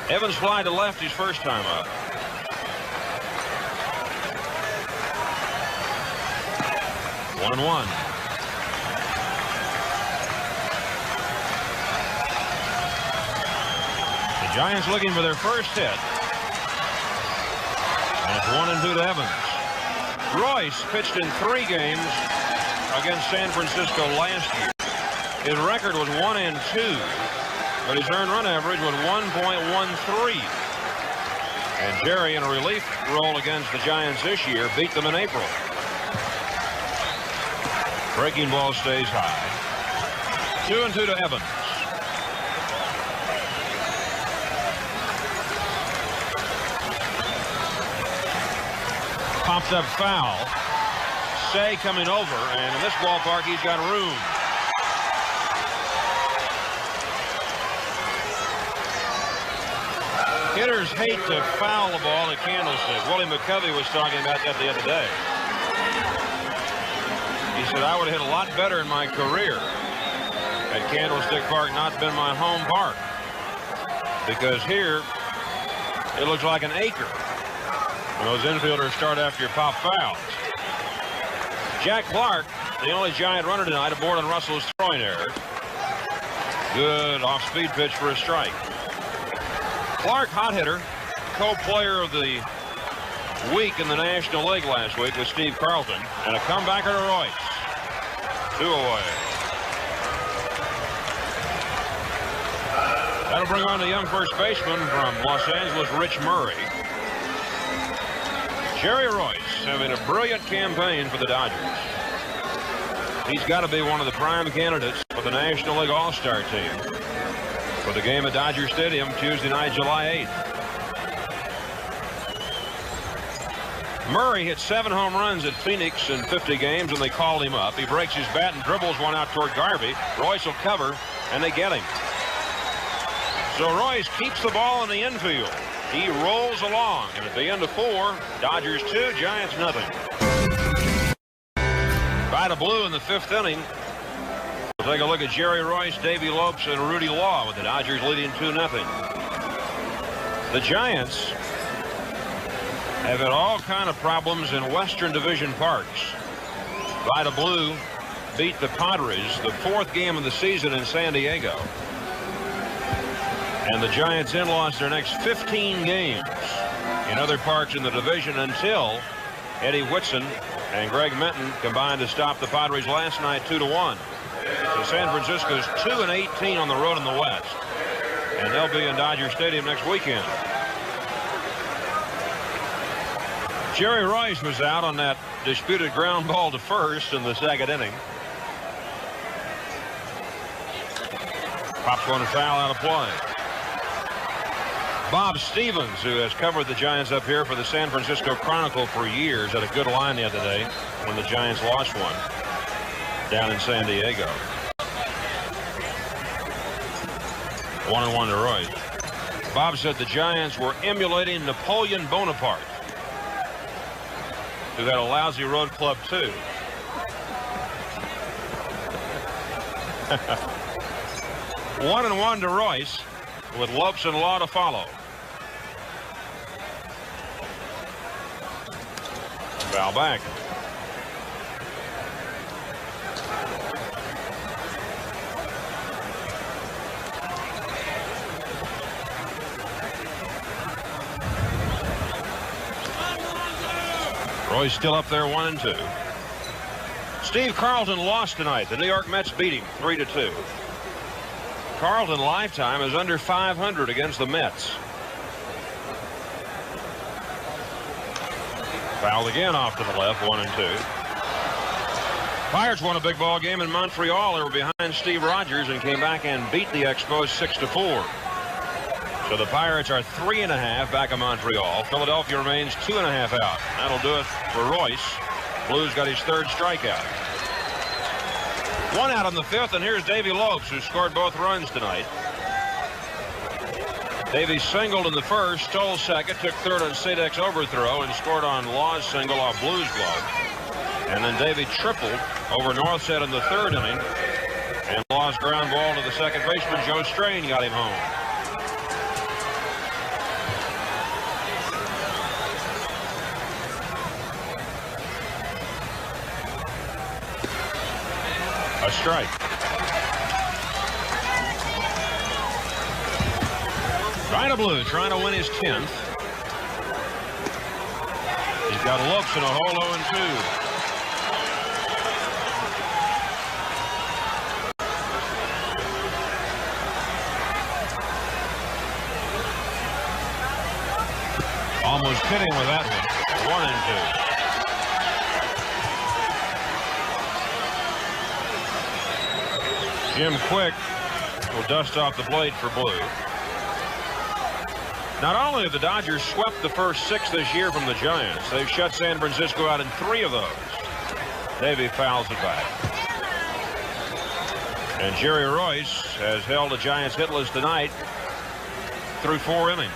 Evans fly to left his first time up. One and one. The Giants looking for their first hit. And it's 1-2 to Evans. Royce pitched in 3 games against San Francisco last year. His record was 1-2, but his earned run average was 1.13. And Jerry, in a relief role against the Giants this year, beat them in April. Breaking ball stays high. 2-2 to Evans. Popped up foul. Say coming over, and in this ballpark he's got room. Hitters hate to foul the ball at Candlestick. Willie McCovey was talking about that the other day. He said, I would have hit a lot better in my career had Candlestick Park not been my home park. Because here, it looks like an acre. And those infielders start after your pop fouls. Jack Clark, the only Giant runner tonight, aboard on Russell's throwing error. Good off-speed pitch for a strike. Clark, hot hitter, co-player of the week in the National League last week with Steve Carlton, and a comebacker to Royce. 2 away. That'll bring on the young first baseman from Los Angeles, Rich Murray. Jerry Royce having a brilliant campaign for the Dodgers. He's got to be one of the prime candidates for the National League All-Star team for the game at Dodger Stadium Tuesday night, July 8th. Murray hit 7 home runs at Phoenix in 50 games, and they called him up. He breaks his bat and dribbles one out toward Garvey. Royce will cover, and they get him. So Royce keeps the ball in the infield. He rolls along, and at the end of 4, Dodgers 2, Giants nothing. By the blue in the 5th inning. We'll take a look at Jerry Royce, Davey Lopes, and Rudy Law with the Dodgers leading 2-0. The Giants have had all kind of problems in Western Division parks. By the blue beat the Padres, the 4th game of the season in San Diego. And the Giants lost their next 15 games in other parks in the division until Eddie Whitson and Greg Minton combined to stop the Padres last night 2-1. So San Francisco's 2-18 on the road in the West. And they'll be in Dodger Stadium next weekend. Jerry Royce was out on that disputed ground ball to first in the 2nd inning. Pops one foul out of play. Bob Stevens, who has covered the Giants up here for the San Francisco Chronicle for years, had a good line the other day when the Giants lost one down in San Diego. 1-1 to Royce. Bob said the Giants were emulating Napoleon Bonaparte, who had a lousy road club too. One and one to Royce, with Lopes and Law to follow. Foul back. he's still up there 1-2. Steve Carlton lost tonight. The New York Mets beat him 3-2. Carlton lifetime is under 500 against the Mets. Fouled again off to the left, 1-2. Pirates won a big ball game in Montreal. They were behind Steve Rogers and came back and beat the Expos 6-4. So the Pirates are 3.5 back of Montreal. Philadelphia remains 2.5 out. That'll do it for Royce. Blues got his third strikeout. 1 out in the 5th, and here's Davey Lopes, who scored both runs tonight. Davey singled in the first, stole second, took third on Sadek's overthrow, and scored on Law's single off Blues' glove. And then Davey tripled over Northside in the 3rd inning, and Law's ground ball to the second baseman, Joe Strain, got him home. A strike. Vida Blue trying to win his 10th. He's got Lopes in a hole 0-2. Almost hitting with that one. 1-2. Jim Quick will dust off the plate for Blue. Not only have the Dodgers swept the first 6 this year from the Giants, they've shut San Francisco out in 3 of those. Davey fouls it back. And Jerry Royce has held the Giants hitless tonight through 4 innings.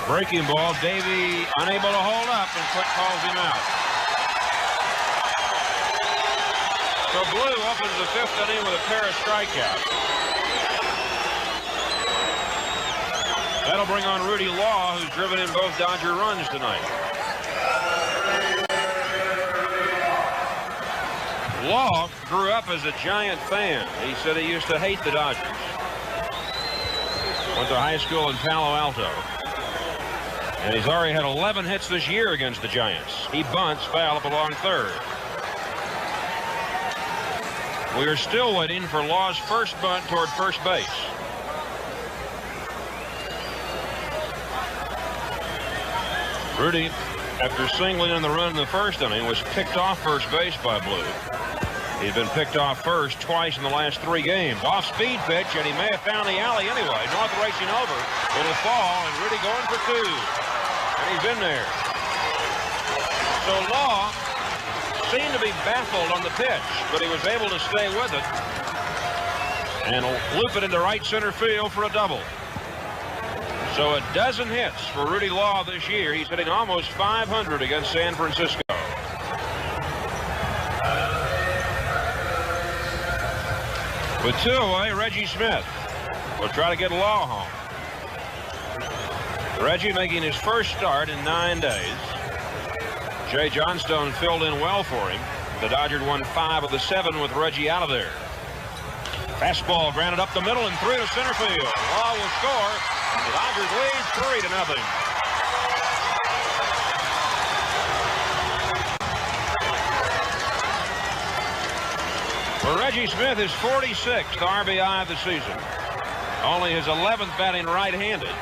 Breaking ball, Davey unable to hold up, and Quick calls him out. So Blue opens the 5th inning with a pair of strikeouts. That'll bring on Rudy Law, who's driven in both Dodger runs tonight. Law grew up as a Giant fan. He said he used to hate the Dodgers. Went to high school in Palo Alto. And he's already had 11 hits this year against the Giants. He bunts, foul up along 3rd. We are still waiting for Law's first bunt toward first base. Rudy, after singling in the run in the 1st inning, was picked off first base by Blue. He's been picked off first twice in the last 3 games. Off-speed pitch, and he may have found the alley anyway. North racing over. It'll fall, and Rudy going for 2. And he's in there. So Law seemed to be baffled on the pitch, but he was able to stay with it and loop it into right center field for a double. So a dozen hits for Rudy Law this year. He's hitting almost 500 against San Francisco. With 2 away, Reggie Smith will try to get Law home. Reggie making his first start in 9 days. Jay Johnstone filled in well for him. The Dodgers won 5 of the 7 with Reggie out of there. Fastball grounded up the middle and through to center field. Law will score. The Dodgers lead 3-0. For Reggie Smith, his 46th RBI of the season. Only his 11th batting right-handed.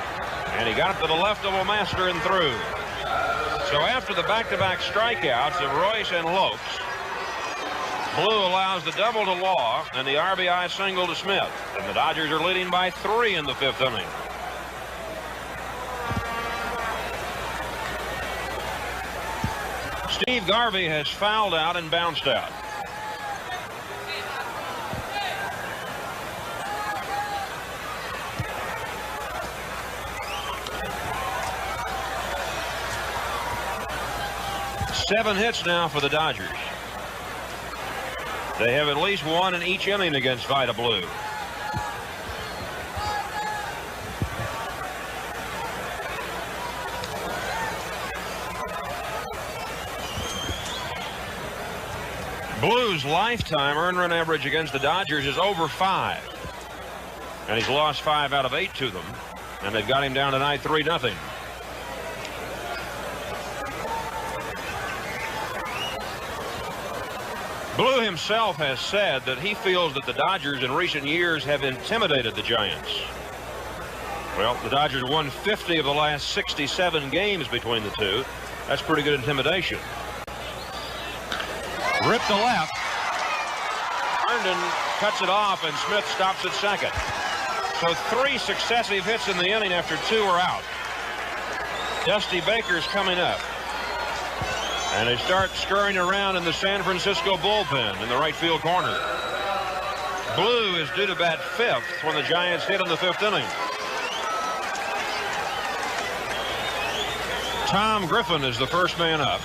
And he got it to the left of LeMaster and through. So after the back-to-back strikeouts of Royce and Lopes, Blue allows the double to Law and the RBI single to Smith. And the Dodgers are leading by 3 in the 5th inning. Steve Garvey has fouled out and bounced out. Seven hits now for the Dodgers. They have at least 1 in each inning against Vida Blue. Blue's lifetime earned run average against the Dodgers is over 5. And he's lost 5 out of 8 to them. and they've got him down tonight 3-0. Blue himself has said that he feels that the Dodgers in recent years have intimidated the Giants. Well, the Dodgers won 50 of the last 67 games between the two. That's pretty good intimidation. Rip to left. Herndon cuts it off, and Smith stops at second. So 3 successive hits in the inning after 2 are out. Dusty Baker's coming up. And they start scurrying around in the San Francisco bullpen in the right field corner. Blue is due to bat 5th when the Giants hit in the 5th inning. Tom Griffin is the first man up.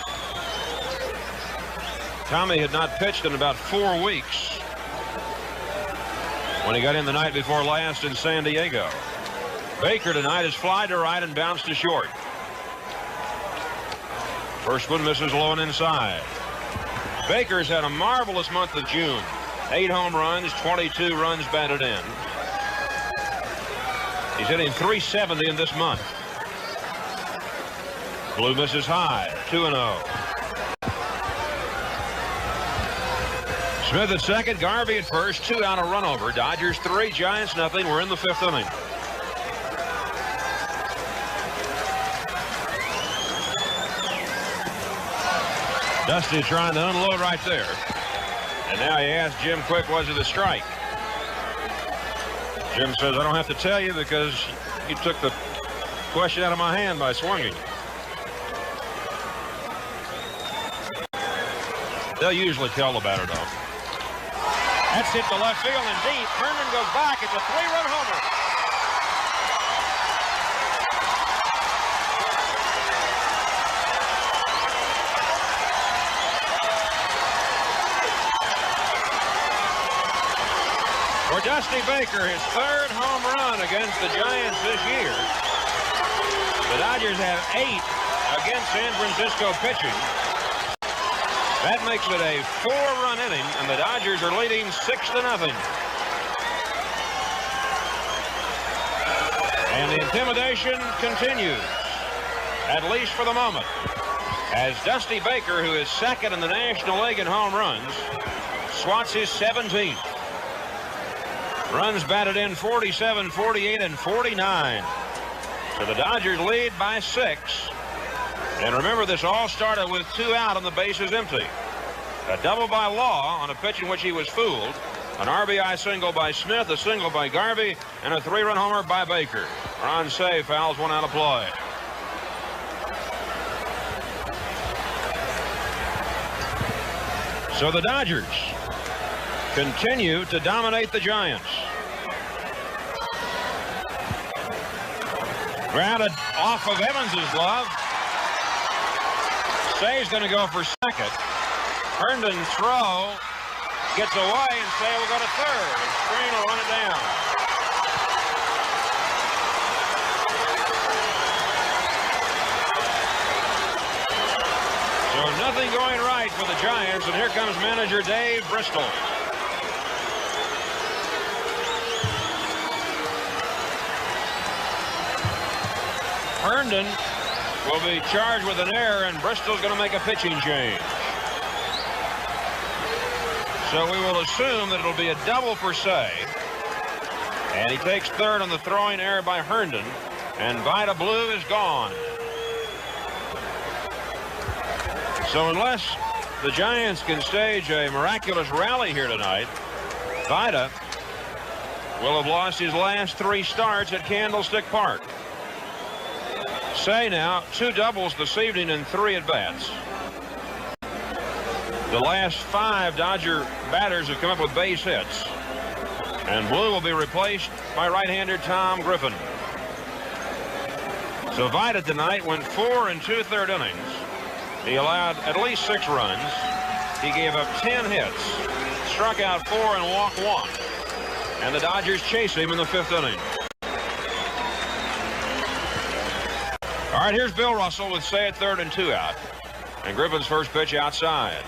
Tommy had not pitched in about 4 weeks when he got in the night before last in San Diego. Baker tonight is fly to right and bounced to short. First one misses low and inside. Baker's had a marvelous month of June. 8 home runs, 22 runs batted in. He's hitting .370 in this month. Blue misses high, 2-0. Smith at second, Garvey at first, 2 out, a run over. Dodgers 3, Giants nothing. We're in the 5th inning. Dusty trying to unload right there. And now he asked Jim Quick, was it a strike? Jim says, I don't have to tell you because you took the question out of my hand by swinging. They'll usually tell the batter, though. That's hit to left field and deep. Herndon goes back. It's a 3-run homer. For Dusty Baker, his 3rd home run against the Giants this year. The Dodgers have 8 against San Francisco pitching. That makes it a 4-run inning, and the Dodgers are leading 6-0. And the intimidation continues, at least for the moment, as Dusty Baker, who is 2nd in the National League in home runs, swats his 17th. Runs batted in 47, 48, and 49. So the Dodgers lead by 6. And remember, this all started with 2 out and the bases empty. A double by Law on a pitch in which he was fooled. An RBI single by Smith, a single by Garvey, and a 3-run homer by Baker. Ron Say fouls 1 out of play. So the Dodgers continue to dominate the Giants. Grounded off of Evans's glove. Say's going to go for second. Herndon's throw gets away, and Say will go to third. And Screen will run it down. So nothing going right for the Giants, and here comes manager Dave Bristol. Herndon will be charged with an error, and Bristol's going to make a pitching change. So we will assume that it'll be a double for Say. And he takes third on the throwing error by Herndon, and Vida Blue is gone. So unless the Giants can stage a miraculous rally here tonight, Vida will have lost his last 3 starts at Candlestick Park. Say now 2 doubles this evening and 3 at-bats. The last 5 Dodger batters have come up with base hits. And Blue will be replaced by right-hander Tom Griffin. So Vida tonight went 4 2/3 innings. He allowed at least 6 runs. He gave up 10 hits, struck out 4 and walked 1. And the Dodgers chase him in the 5th inning. All right, here's Bill Russell with Say at third and 2 out. And Griffin's first pitch outside.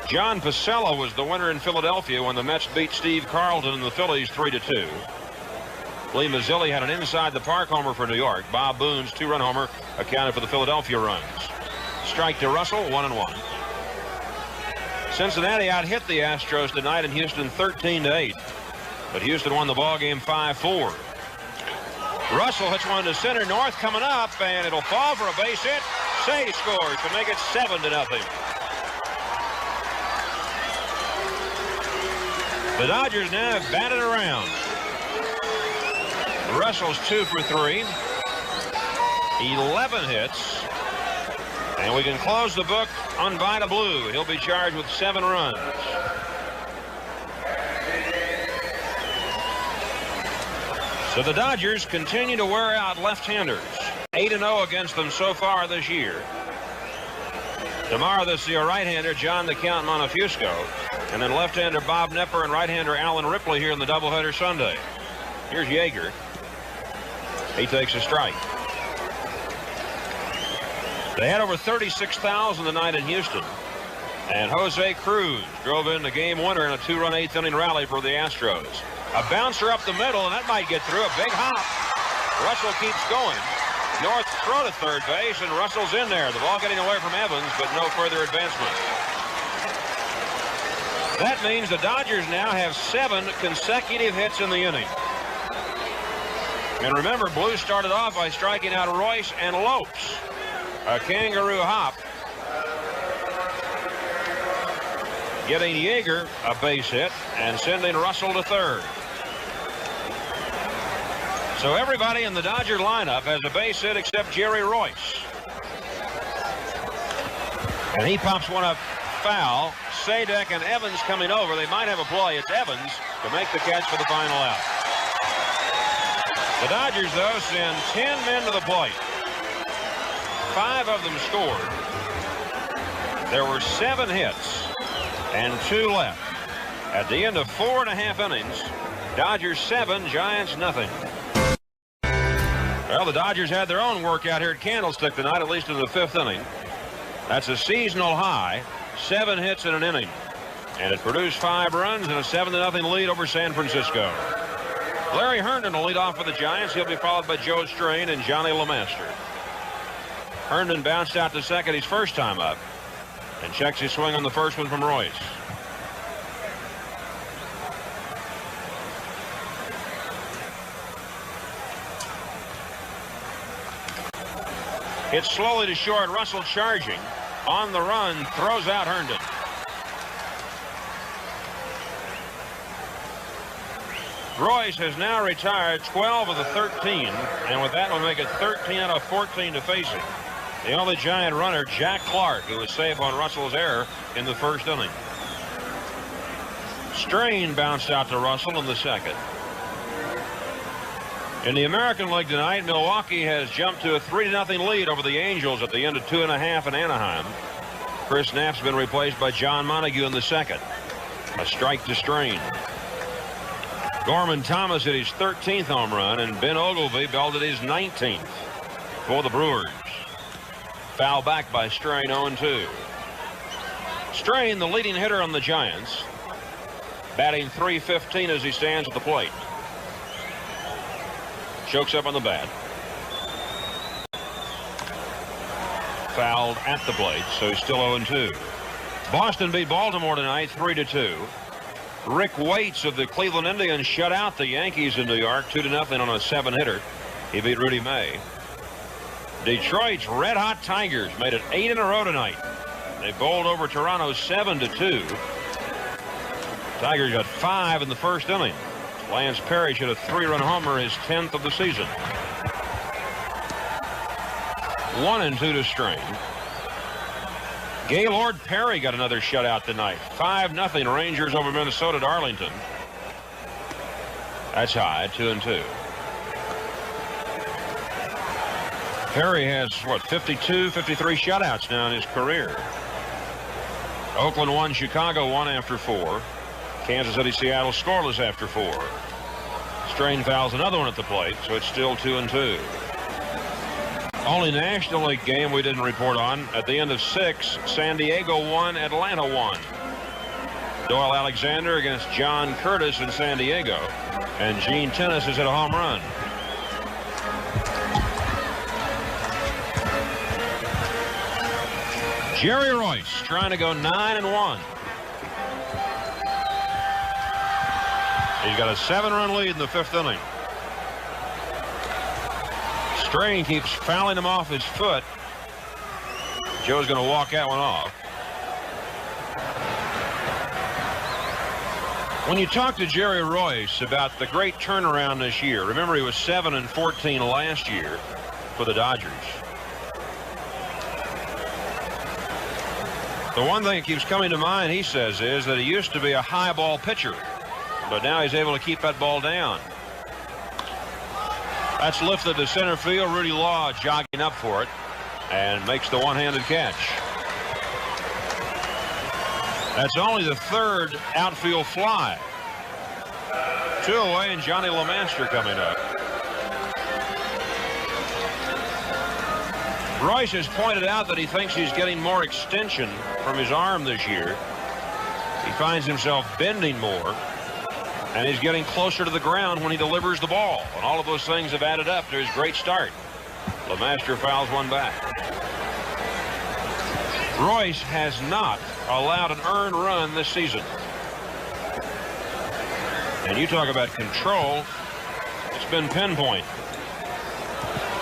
John Pacella was the winner in Philadelphia when the Mets beat Steve Carlton and the Phillies 3-2. Lee Mazzilli had an inside the park homer for New York. Bob Boone's 2-run homer accounted for the Philadelphia runs. Strike to Russell, 1-1. Cincinnati out-hit the Astros tonight in Houston 13-8. But Houston won the ball game 5-4. Russell hits one to center. North coming up, and it'll fall for a base hit. Say scores to make it 7-0. The Dodgers now have batted around. Russell's 2 for 3. 11 hits. And we can close the book on Vida Blue. He'll be charged with 7 runs. So the Dodgers continue to wear out left-handers. 8-0 against them so far this year. Tomorrow they'll see a right-hander, John the Count Montefiusco, and then left-hander Bob Knepper and right-hander Alan Ripley here in the doubleheader Sunday. Here's Yeager. He takes a strike. They had over 36,000 tonight in Houston. And Jose Cruz drove in the game winner in a 2-run 8th-inning rally for the Astros. A bouncer up the middle, and that might get through. A big hop. Russell keeps going. North throw to third base, and Russell's in there. The ball getting away from Evans, but no further advancement. That means the Dodgers now have 7 consecutive hits in the inning. And remember, Blue started off by striking out Royce and Lopes. A kangaroo hop. Getting Yeager a base hit and sending Russell to third. So everybody in the Dodger lineup has a base hit except Jerry Royce. And he pops one up foul. Sadek and Evans coming over. They might have a play. It's Evans to make the catch for the final out. The Dodgers, though, send 10 men to the plate. 5 of them scored. There were 7 hits and 2 left. At the end of 4.5 innings, Dodgers 7, Giants nothing. Well, the Dodgers had their own workout here at Candlestick tonight, at least in the 5th inning. That's a seasonal high, 7 hits in an inning. And it produced 5 runs and a 7-0 lead over San Francisco. Larry Herndon will lead off for the Giants. He'll be followed by Joe Strain and Johnny LeMaster. Herndon bounced out to second his first time up and checks his swing on the first one from Royce. Hits slowly to short. Russell charging. On the run. Throws out Herndon. Royce has now retired 12 of the 13. And with that will make it 13 out of 14 to face him. The only Giant runner, Jack Clark, who was safe on Russell's error in the first inning. Strain bounced out to Russell in the second. In the American League tonight, Milwaukee has jumped to a 3-0 lead over the Angels at the end of 2.5 in Anaheim. Chris Knapp's been replaced by John Montague in the second. A strike to Strain. Gorman Thomas hit his 13th home run, and Ben Ogilvy belted his 19th for the Brewers. Foul back by Strain, 0-2. Strain, the leading hitter on the Giants, batting .315 as he stands at the plate. Chokes up on the bat. Fouled at the plate, so he's still 0-2. Boston beat Baltimore tonight 3-2. Rick Waits of the Cleveland Indians shut out the Yankees in New York 2-0 on a 7-hitter. He beat Rudy May. Detroit's red-hot Tigers made it 8 in a row tonight. They bowled over Toronto 7-2. Tigers got 5 in the first inning. Lance Parrish hit a 3-run homer, his 10th of the season. 1-2 to Strain. Gaylord Perry got another shutout tonight. 5-0 Rangers over Minnesota at Arlington. That's high, 2-2. Perry has, 52, 53 shutouts now in his career. Oakland won, Chicago won after 4. Kansas City, Seattle scoreless after 4. Strain fouls another one at the plate, so it's still 2-2. Only National League game we didn't report on. At the end of 6, San Diego won, Atlanta won. Doyle Alexander against John Curtis in San Diego. And Gene Tennis has hit a home run. Jerry Royce trying to go 9-1. He's got a 7-run lead in the 5th inning. Strain keeps fouling him off his foot. Joe's going to walk that one off. When you talk to Jerry Royce about the great turnaround this year, remember he was 7-14 last year for the Dodgers. The one thing that keeps coming to mind, he says, is that he used to be a high ball pitcher, but now he's able to keep that ball down. That's lifted to center field. Rudy Law jogging up for it and makes the one-handed catch. That's only the 3rd outfield fly. 2 away, and Johnny LeMaster coming up. Royce has pointed out that he thinks he's getting more extension from his arm this year. He finds himself bending more, and he's getting closer to the ground when he delivers the ball. And all of those things have added up to his great start. LeMaster fouls one back. Royce has not allowed an earned run this season. And you talk about control, it's been pinpoint.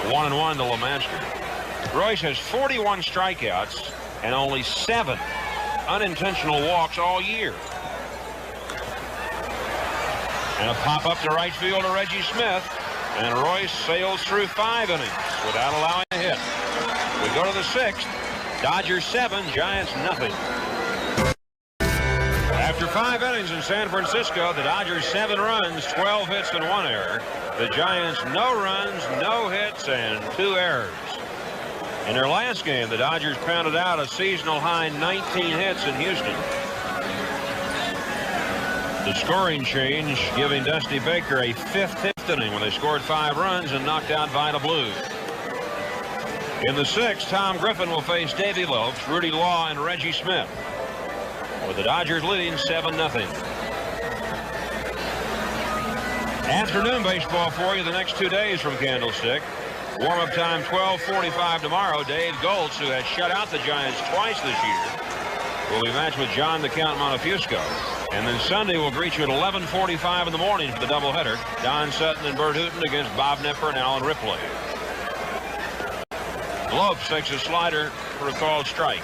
1-1 to LeMaster. Royce has 41 strikeouts and only 7 unintentional walks all year. And a pop up to right field to Reggie Smith. And Royce sails through 5 innings without allowing a hit. We go to the 6th. Dodgers 7, Giants nothing. After 5 innings in San Francisco, the Dodgers 7 runs, 12 hits and 1 error. The Giants no runs, no hits, and 2 errors. In their last game, the Dodgers pounded out a seasonal high 19 hits in Houston. The scoring change giving Dusty Baker a 5th hit inning when they scored 5 runs and knocked out Vida Blue. In the 6th, Tom Griffin will face Davey Lopes, Rudy Law, and Reggie Smith, with the Dodgers leading 7-0. Afternoon baseball for you the next 2 days from Candlestick. Warm-up time 12:45 tomorrow. Dave Goltz, who has shut out the Giants twice this year, will be matched with John the Count Montefusco. And then Sunday will greet you at 11:45 in the morning for the doubleheader. Don Sutton and Bert Hooton against Bob Knepper and Alan Ripley. Lopes takes a slider for a called strike.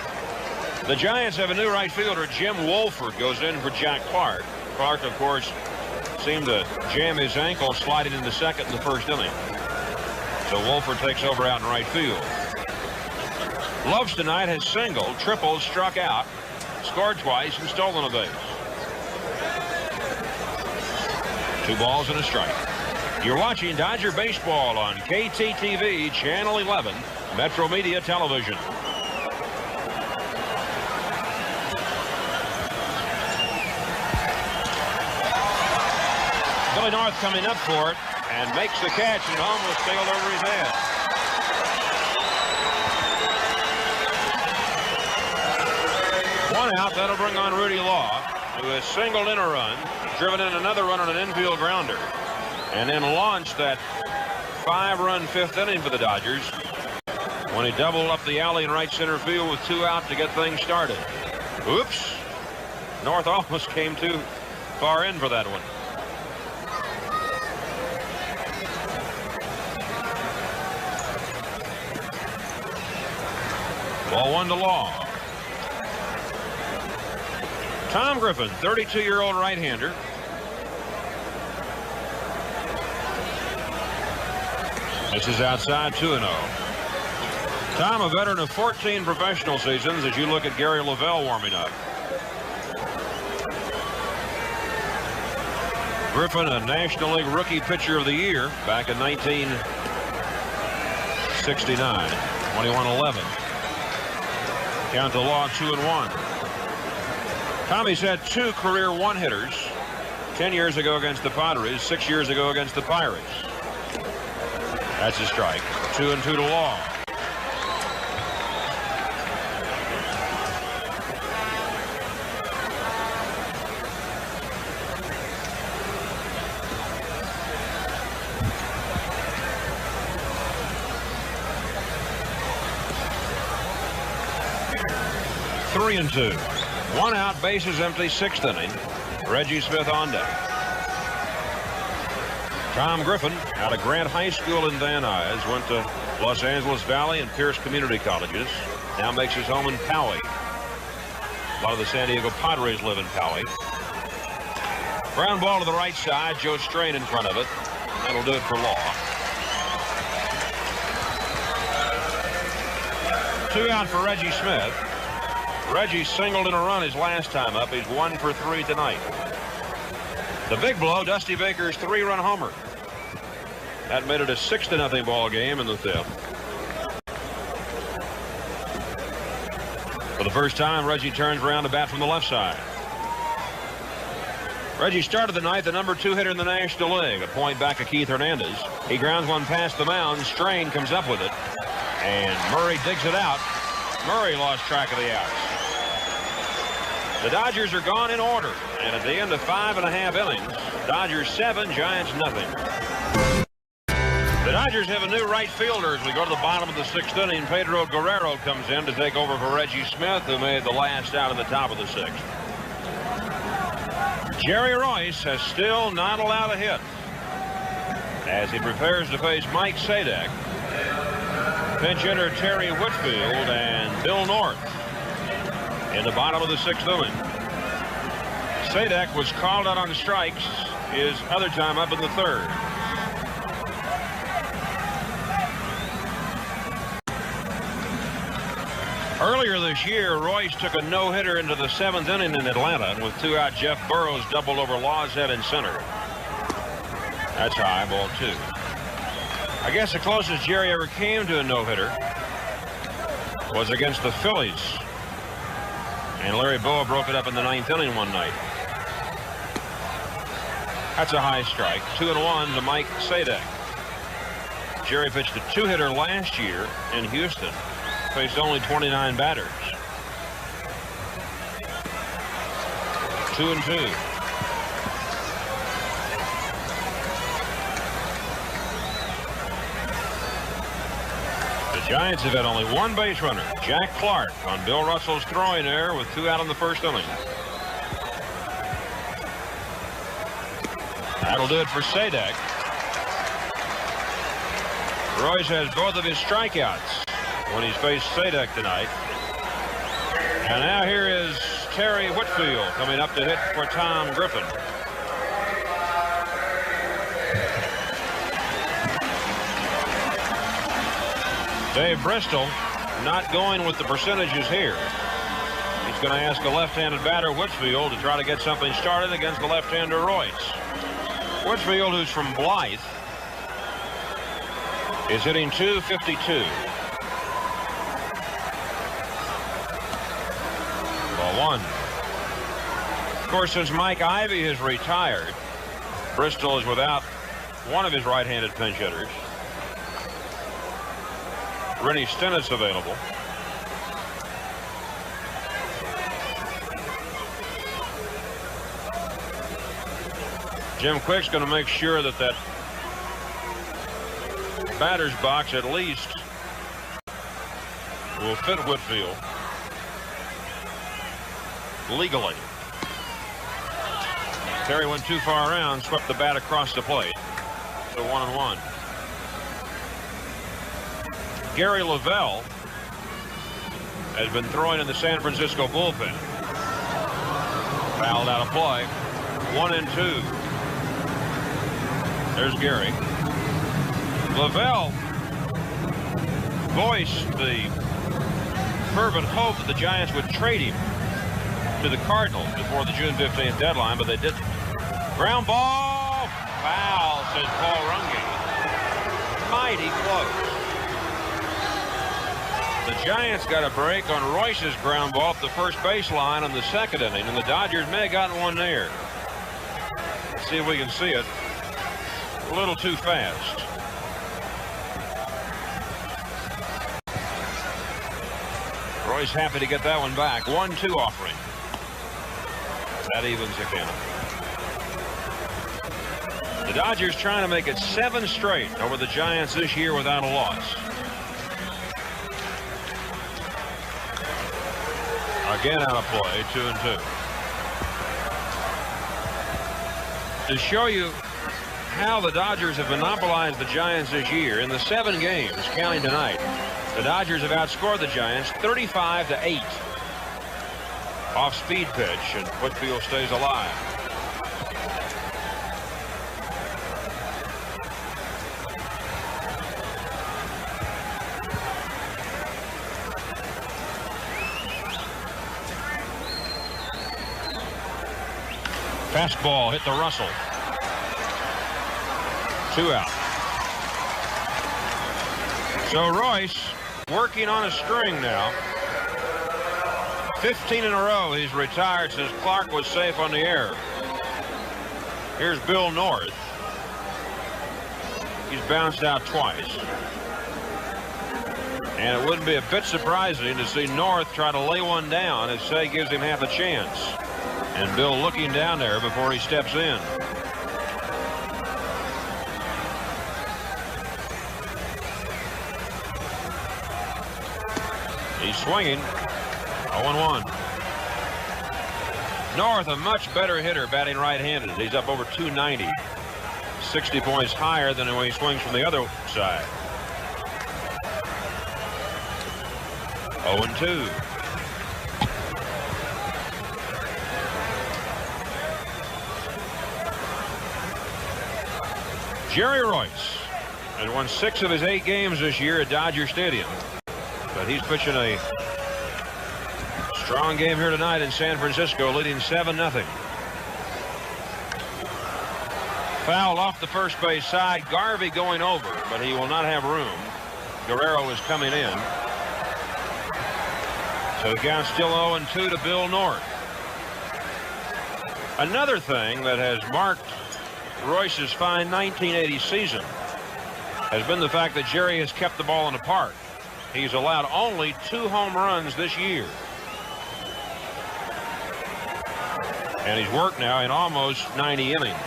The Giants have a new right fielder. Jim Wolford goes in for Jack Clark. Clark, of course, seemed to jam his ankle sliding into second in the 1st inning. So Wolford takes over out in right field. Lopes tonight has singled, tripled, struck out, scored twice, and stolen a base. 2 balls and a strike. You're watching Dodger baseball on KTTV Channel 11, Metro Media Television. Billy North coming up for it and makes the catch, and almost sailed over his head. One out. That'll bring on Rudy Law, who has singled in a run, driven in another run on an infield grounder, and then launched that 5-run 5th inning for the Dodgers when he doubled up the alley in right center field with 2 out to get things started. Oops. North almost came too far in for that one. Ball 1 to Law. Tom Griffin, 32-year-old right-hander. This is outside, 2-0. Tom, a veteran of 14 professional seasons as you look at Gary Lavelle warming up. Griffin, a National League Rookie Pitcher of the Year back in 1969, 21-11. Count to Law 2-1. Tommy's had 2 career one-hitters, 10 years ago against the Padres, 6 years ago against the Pirates. That's a strike. 2-2 to Law. 3-2. 1 out, bases empty, 6th inning. Reggie Smith on deck. Tom Griffin out of Grant High School in Van Nuys, went to Los Angeles Valley and Pierce Community Colleges. Now makes his home in Poway. A lot of the San Diego Padres live in Poway. Ground ball to the right side. Joe Strain in front of it. That'll do it for Law. 2 out for Reggie Smith. Reggie singled in a run his last time up. He's 1 for 3 tonight. The big blow, Dusty Baker's 3-run homer. That made it a 6-0 ball game in the 5th. For the first time, Reggie turns around to bat from the left side. Reggie started the night the number 2 hitter in the National League, a point back of Keith Hernandez. He grounds one past the mound. Strain comes up with it, and Murray digs it out. Murray lost track of the outs. The Dodgers are gone in order, and at the end of 5.5 innings, Dodgers 7, Giants nothing. The Dodgers have a new right fielder as we go to the bottom of the 6th inning. Pedro Guerrero comes in to take over for Reggie Smith, who made the last out in the top of the 6th. Jerry Royce has still not allowed a hit as he prepares to face Mike Sadek, pinch hitter Terry Whitfield, and Bill North in the bottom of the 6th inning. Sadek was called out on strikes his other time up in the 3rd. Earlier this year, Royce took a no-hitter into the 7th inning in Atlanta, and with 2 out, Jeff Burrows doubled over Law's head in center. That's high, ball 2. I guess the closest Jerry ever came to a no-hitter was against the Phillies, and Larry Boa broke it up in the 9th inning one night. That's a high strike. 2-1 to Mike Sadek. Jerry pitched a 2-hitter last year in Houston. Faced only 29 batters. 2-2. The Giants have had only 1 base runner, Jack Clark, on Bill Russell's throwing error with 2 out in the 1st inning. That'll do it for Sadek. Royce has both of his strikeouts when he's faced Sadek tonight. And now here is Terry Whitfield coming up to hit for Tom Griffin. Dave Bristol not going with the percentages here. He's going to ask a left-handed batter, Whitfield, to try to get something started against the left-hander Royce. Whitfield, who's from Blythe, is hitting .252. Ball 1. Of course, since Mike Ivy has retired, Bristol is without one of his right-handed pinch hitters. Rennie Stennis available. Jim Quick's going to make sure that that batter's box at least will fit Whitfield legally. Terry went too far around, swept the bat across the plate. So 1-1. Gary Lavelle has been throwing in the San Francisco bullpen. Fouled out of play. 1-2. There's Gary. Lavelle voiced the fervent hope that the Giants would trade him to the Cardinals before the June 15th deadline, but they didn't. Ground ball. Foul, says Paul Runge. Mighty close. The Giants got a break on Royce's ground ball at the first baseline in the 2nd inning, and the Dodgers may have gotten one there. Let's see if we can see it. A little too fast. Royce happy to get that one back. 1-2 offering. That evens the count. The Dodgers trying to make it 7 straight over the Giants this year without a loss. A Again out of play, 2-2. To show you how the Dodgers have monopolized the Giants this year, in the 7 games, counting tonight, the Dodgers have outscored the Giants 35-8. Off-speed pitch, and Whitfield stays alive. Fastball hit the Russell. 2 out. So Royce working on a string now. 15 in a row he's retired since Clark was safe on the air. Here's Bill North. He's bounced out twice. And it wouldn't be a bit surprising to see North try to lay one down as Say gives him half a chance. And Bill looking down there before he steps in. He's swinging. 0-1. North, a much better hitter, batting right-handed. He's up over 290. 60 points higher than when he swings from the other side. 0-2. Jerry Royce has won 6 of his 8 games this year at Dodger Stadium. But he's pitching a strong game here tonight in San Francisco, leading 7-0. Foul off the first base side. Garvey going over, but he will not have room. Guerrero is coming in. So the count's still 0-2 to Bill North. Another thing that has marked Royce's fine 1980 season has been the fact that Jerry has kept the ball in the park. He's allowed only 2 home runs this year. And he's worked now in almost 90 innings.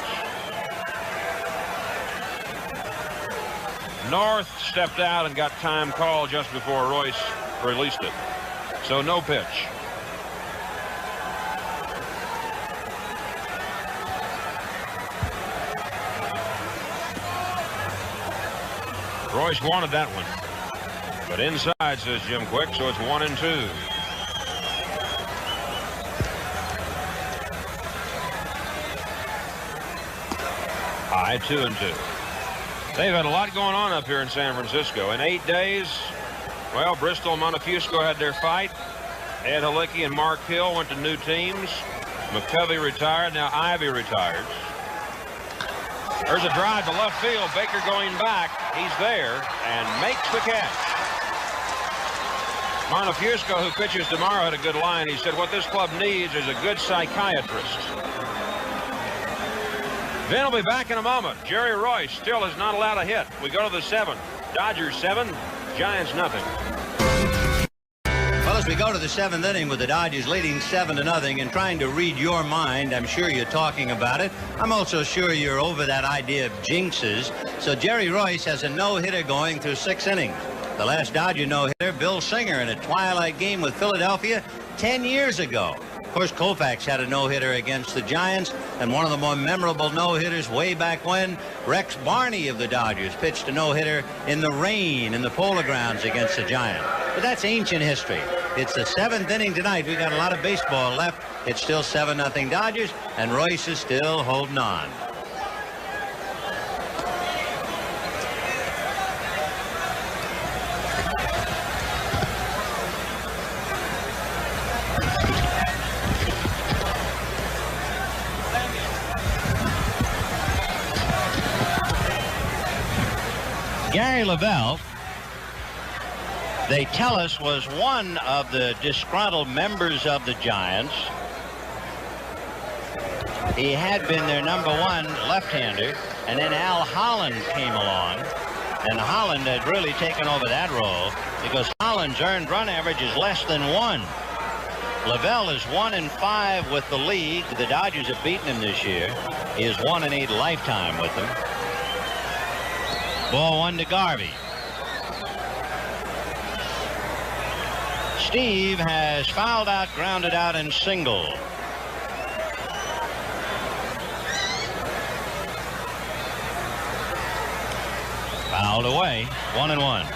North stepped out and got time called just before Royce released it. So no pitch. Royce wanted that one. But inside, says Jim Quick, so it's 1-2. High 2-2. They've had a lot going on up here in San Francisco. In 8 days, well, Bristol and Montefusco had their fight. Ed Halicki and Mark Hill went to new teams. McCovey retired. Now Ivy retires. There's a drive to left field. Baker going back. He's there and makes the catch. Montefusco, who pitches tomorrow, had a good line. He said what this club needs is a good psychiatrist. Vin will be back in a moment. Jerry Royce still has not allowed a hit. We go to the 7th. Dodgers 7, Giants nothing. Well, as we go to the 7th inning with the Dodgers leading 7-0 and trying to read your mind, I'm sure you're talking about it. I'm also sure you're over that idea of jinxes. So Jerry Royce has a no-hitter going through 6 innings. The last Dodger no-hitter, Bill Singer, in a twilight game with Philadelphia 10 years ago. Of course, Koufax had a no-hitter against the Giants, and one of the more memorable no-hitters way back when, Rex Barney of the Dodgers pitched a no-hitter in the rain in the Polo Grounds against the Giants. But that's ancient history. It's the 7th inning tonight. We've got a lot of baseball left. It's still 7-0 Dodgers, and Royce is still holding on. Gary Lavelle, they tell us, was one of the disgruntled members of the Giants. He had been their #1 left-hander, and then Al Holland came along, and Holland had really taken over that role because Holland's earned run average is less than 1. Lavelle is 1-5 with the league. The Dodgers have beaten him this year. He is 1-8 lifetime with them. Ball 1 to Garvey. Steve has fouled out, grounded out, and singled. Fouled away, 1-1.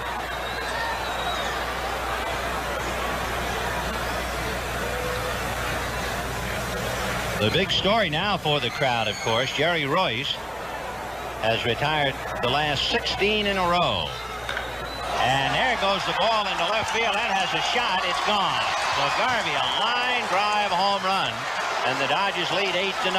The big story now for the crowd, of course, Jerry Royce has retired the last 16 in a row. And there goes the ball into left field. That has a shot. It's gone. So Garvey, a line drive home run, and the Dodgers lead 8-0.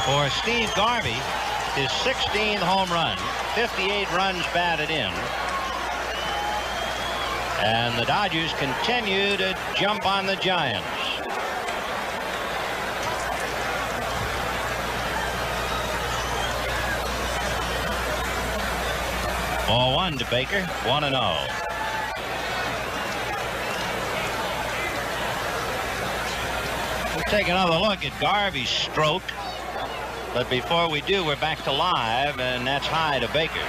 For Steve Garvey, his 16th home run, 58 runs batted in. And the Dodgers continue to jump on the Giants. Ball 1 to Baker, 1-0. We'll take another look at Garvey's stroke. But before we do, we're back to live, and that's high to Baker.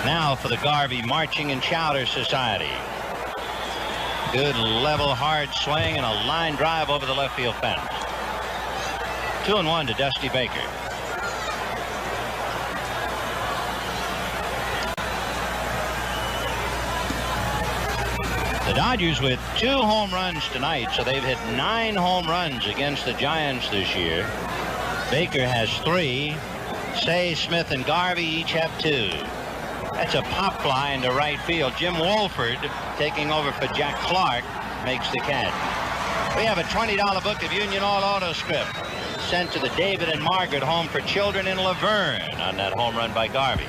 Now for the Garvey Marching and Chowder Society. Good level, hard swing, and a line drive over the left field fence. 2-1 to Dusty Baker. The Dodgers with 2 home runs tonight, so they've hit 9 home runs against the Giants this year. Baker has 3. Say, Smith, and Garvey each have 2. That's a pop fly into right field. Jim Wolford, taking over for Jack Clark, makes the catch. We have a $20 book of Union All Auto script sent to the David and Margaret Home for Children in Laverne on that home run by Garvey.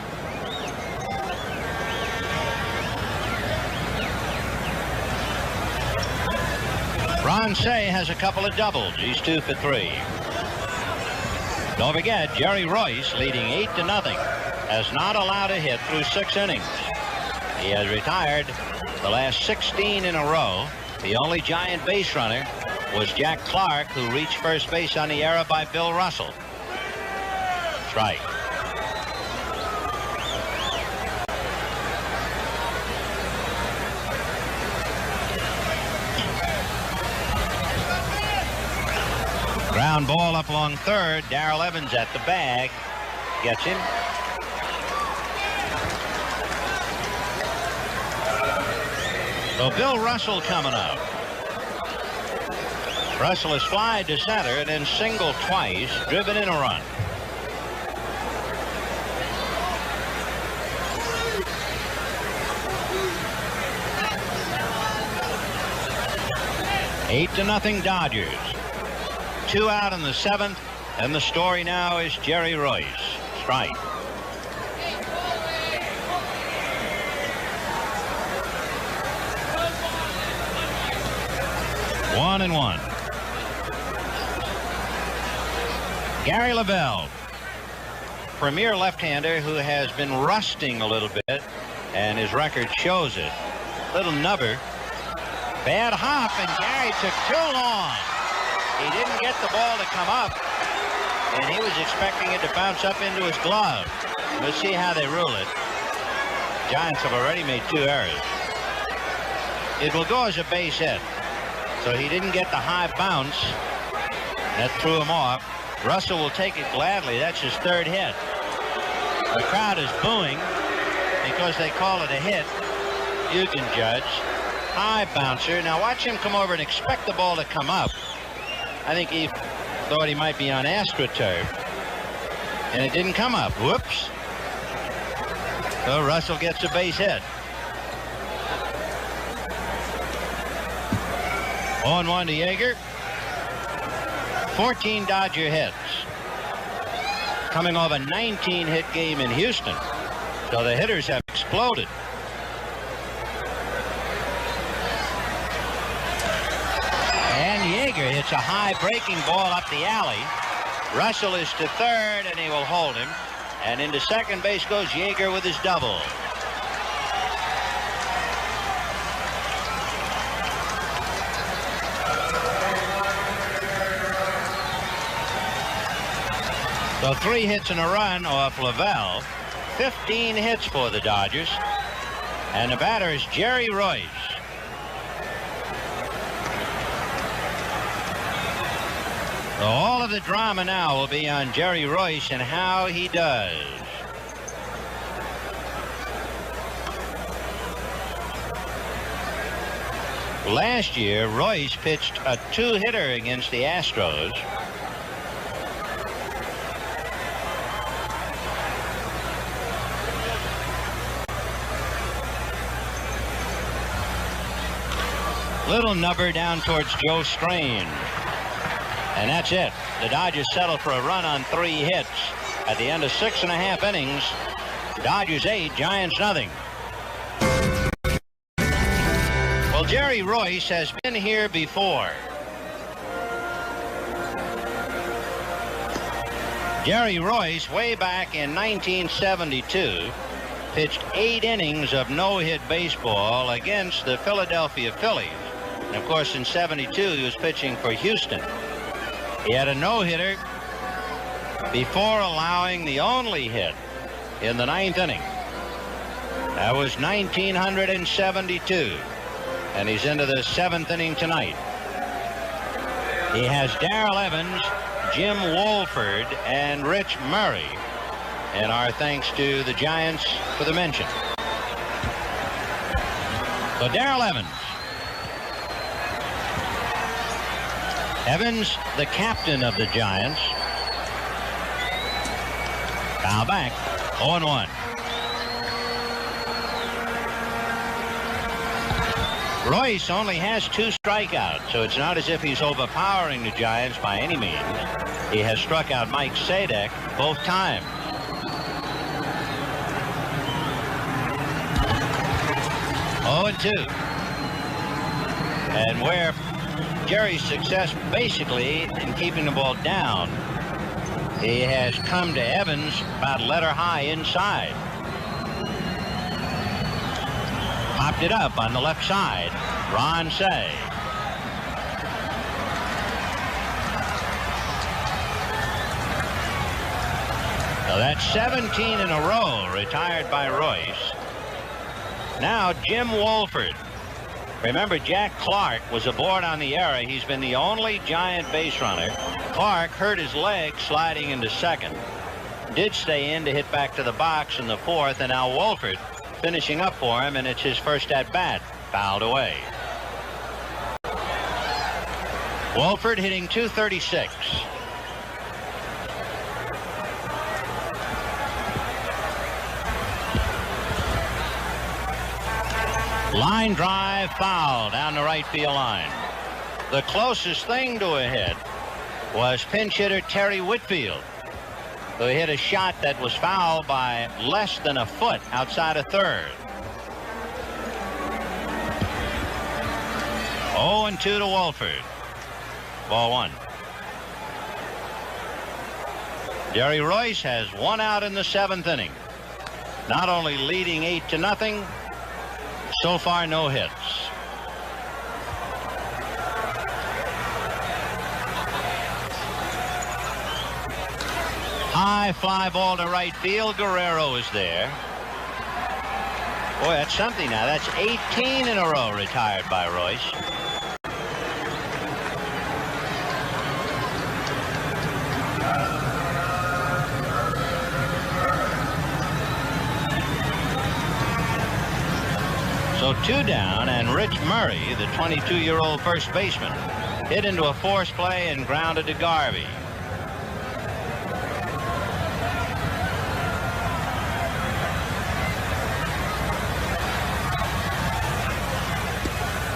Ron Say has a couple of doubles. He's 2 for 3. Don't forget, Jerry Royce, leading 8-0, has not allowed a hit through 6 innings. He has retired the last 16 in a row. The only Giant base runner was Jack Clark, who reached first base on the error by Bill Russell. Strike. Ground ball up along third. Darrell Evans at the bag. Gets him. So Bill Russell coming up. Russell has flied to center and then singled twice, driven in a run. Eight to nothing Dodgers. 2 out in the 7th, and the story now is Jerry Royce. Strike. One and 1. Gary LaBelle, premier left-hander who has been rusting a little bit, and his record shows it. Little nubber. Bad hop, and Gary took too long. He didn't get the ball to come up, and he was expecting it to bounce up into his glove. We'll see how they rule it. Giants have already made 2 errors. It will go as a base hit. So he didn't get the high bounce. That threw him off. Russell will take it gladly. That's his 3rd hit. The crowd is booing because they call it a hit. You can judge. High bouncer. Now watch him come over and expect the ball to come up. I think he thought he might be on AstroTurf, and it didn't come up. Whoops. So Russell gets a base hit. 0-1 to Yeager. 14 Dodger hits. Coming off a 19-hit game in Houston. So the hitters have exploded. Yeager hits a high breaking ball up the alley. Russell is to third, and he will hold him. And into second base goes Yeager with his double. So 3 hits and a run off Lavelle. 15 hits for the Dodgers. And the batter is Jerry Royce. So all of the drama now will be on Jerry Royce and how he does. Last year, Royce pitched a 2-hitter against the Astros. Little nubber down towards Joe Strange. And that's it. The Dodgers settle for a run on 3 hits. At the end of 6.5 innings, Dodgers 8, Giants nothing. Well, Jerry Royce has been here before. Jerry Royce, way back in 1972, pitched 8 innings of no-hit baseball against the Philadelphia Phillies. And, of course, in 72, he was pitching for Houston. He had a no-hitter before allowing the only hit in the 9th inning. That was 1972. And he's into the 7th inning tonight. He has Darrell Evans, Jim Wolford, and Rich Murray. And our thanks to the Giants for the mention. So Darrell Evans. Evans, the captain of the Giants. Foul back, 0-1. Royce only has 2 strikeouts, so it's not as if he's overpowering the Giants by any means. He has struck out Mike Sadek both times. Oh, and 2. And where Jerry's success basically in keeping the ball down, he has come to Evans about letter high inside. Popped it up on the left side. Ron Say. So that's 17 in a row retired by Royce. Now Jim Wolford. Remember, Jack Clark was aboard on the era. He's been the only Giant base runner. Clark hurt his leg sliding into second. Did stay in to hit back to the box in the 4th, and now Wolford finishing up for him, and it's his first at-bat. Fouled away. Wolford hitting .236. Line drive, foul down the right field line. The closest thing to a hit was pinch hitter Terry Whitfield, who hit a shot that was fouled by less than a foot outside of third. 0-2 to Wolford. Ball 1. Jerry Royce has 1 out in the 7th inning. Not only leading 8-0, so far no hits. High fly ball to right field. Guerrero is there. Boy, that's something now. That's 18 in a row retired by Royce. So 2 down, and Rich Murray, the 22-year-old first baseman, hit into a force play and grounded to Garvey.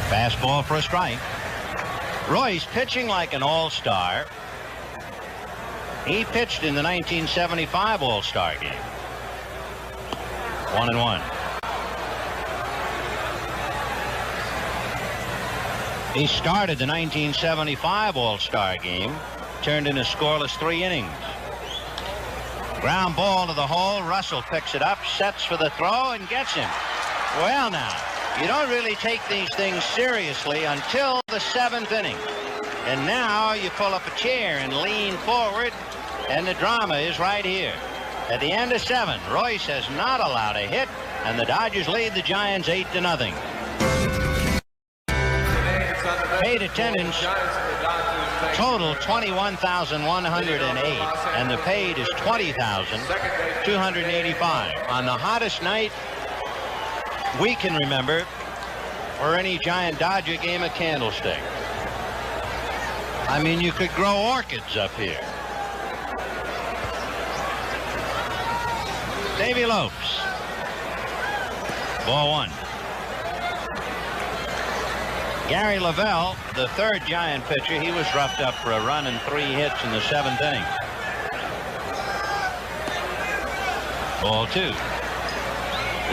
Fastball for a strike. Royce pitching like an all-star. He pitched in the 1975 All-Star game. 1-1. He started the 1975 All-Star game, turned in a scoreless 3 innings. Ground ball to the hole. Russell picks it up, sets for the throw, and gets him. Well, now, you don't really take these things seriously until the 7th inning. And now you pull up a chair and lean forward And the drama is right here. At the end of 7, Royce has not allowed a hit, and the Dodgers lead the Giants 8-0. Paid attendance total 21,108, and the paid is 20,285. On the hottest night we can remember for any Giant Dodger game at Candlestick. I mean, you could grow orchids up here. Davy Lopes. Ball 1. Gary Lavelle, the third Giant pitcher, he was roughed up for a run and 3 hits in the 7th inning. Ball 2.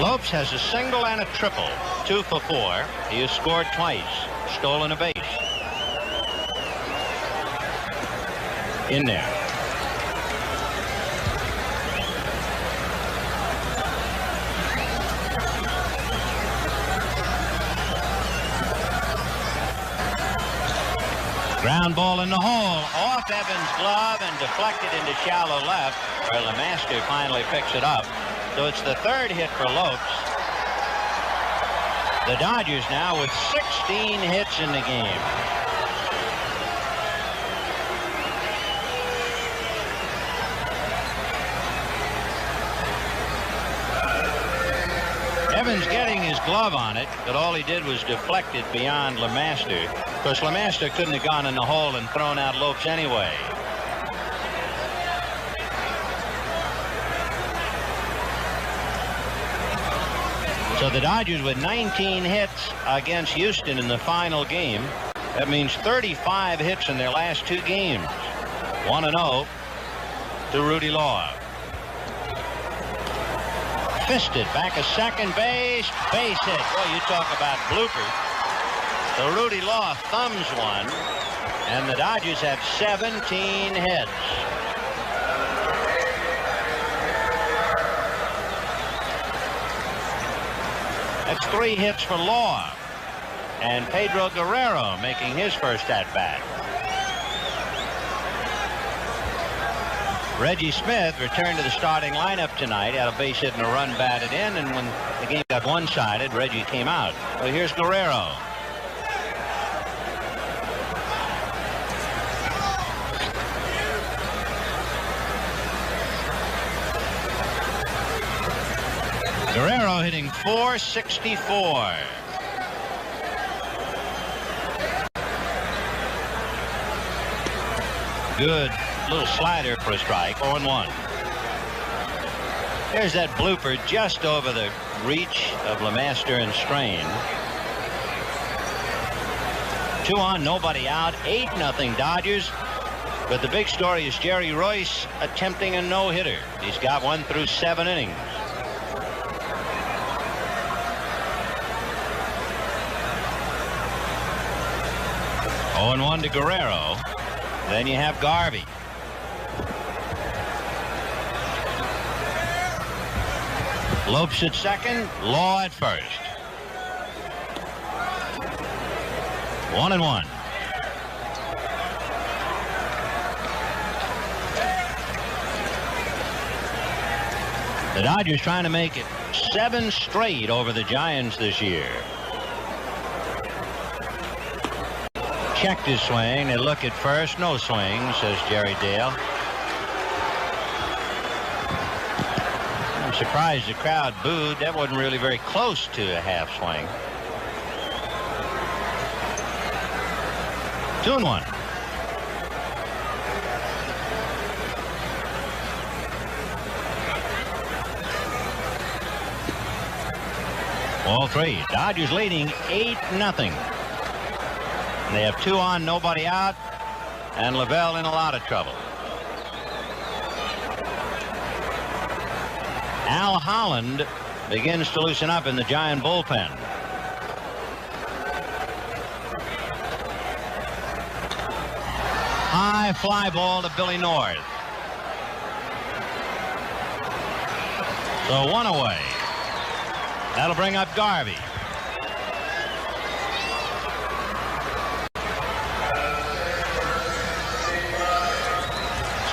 Lopes has a single and a triple, 2 for 4. He has scored twice, stolen a base. In there. Ground ball in the hole, off Evans' glove and deflected into shallow left, where LeMaster finally picks it up. So it's the 3rd hit for Lopes. The Dodgers now with 16 hits in the game. Evans getting his glove on it, but all he did was deflect it beyond LeMaster. Of course, LeMaster couldn't have gone in the hole and thrown out Lopes anyway. So the Dodgers with 19 hits against Houston in the final game. That means 35 hits in their last 2 games. 1-0 to Rudy Law. Fisted back at second base. Base hit. Boy, you talk about bloopers. So Rudy Law thumbs one, and the Dodgers have 17 hits. That's 3 hits for Law. And Pedro Guerrero making his first at-bat. Reggie Smith returned to the starting lineup tonight. Had a base hit and a run batted in, and when the game got one-sided, Reggie came out. Well, here's Guerrero. Guerrero hitting .464. Good little slider for a strike. 0-1. There's that blooper just over the reach of LeMaster and Strain. 2 on, nobody out. 8-0 Dodgers. But the big story is Jerry Royce attempting a no-hitter. He's got 1 through 7 innings. Oh, 0-1 to Guerrero. Then you have Garvey. Lopes at second, Law at first. 1-1. The Dodgers trying to make it 7 straight over the Giants this year. Checked his swing. They look at first. No swing, says Jerry Dale. I'm surprised the crowd booed. That wasn't really very close to a half swing. 2-1. Ball 3. Dodgers leading 8-0. They have 2 on, nobody out, and Lavelle in a lot of trouble. Al Holland begins to loosen up in the Giant bullpen. High fly ball to Billy North. So 1 away. That'll bring up Garvey.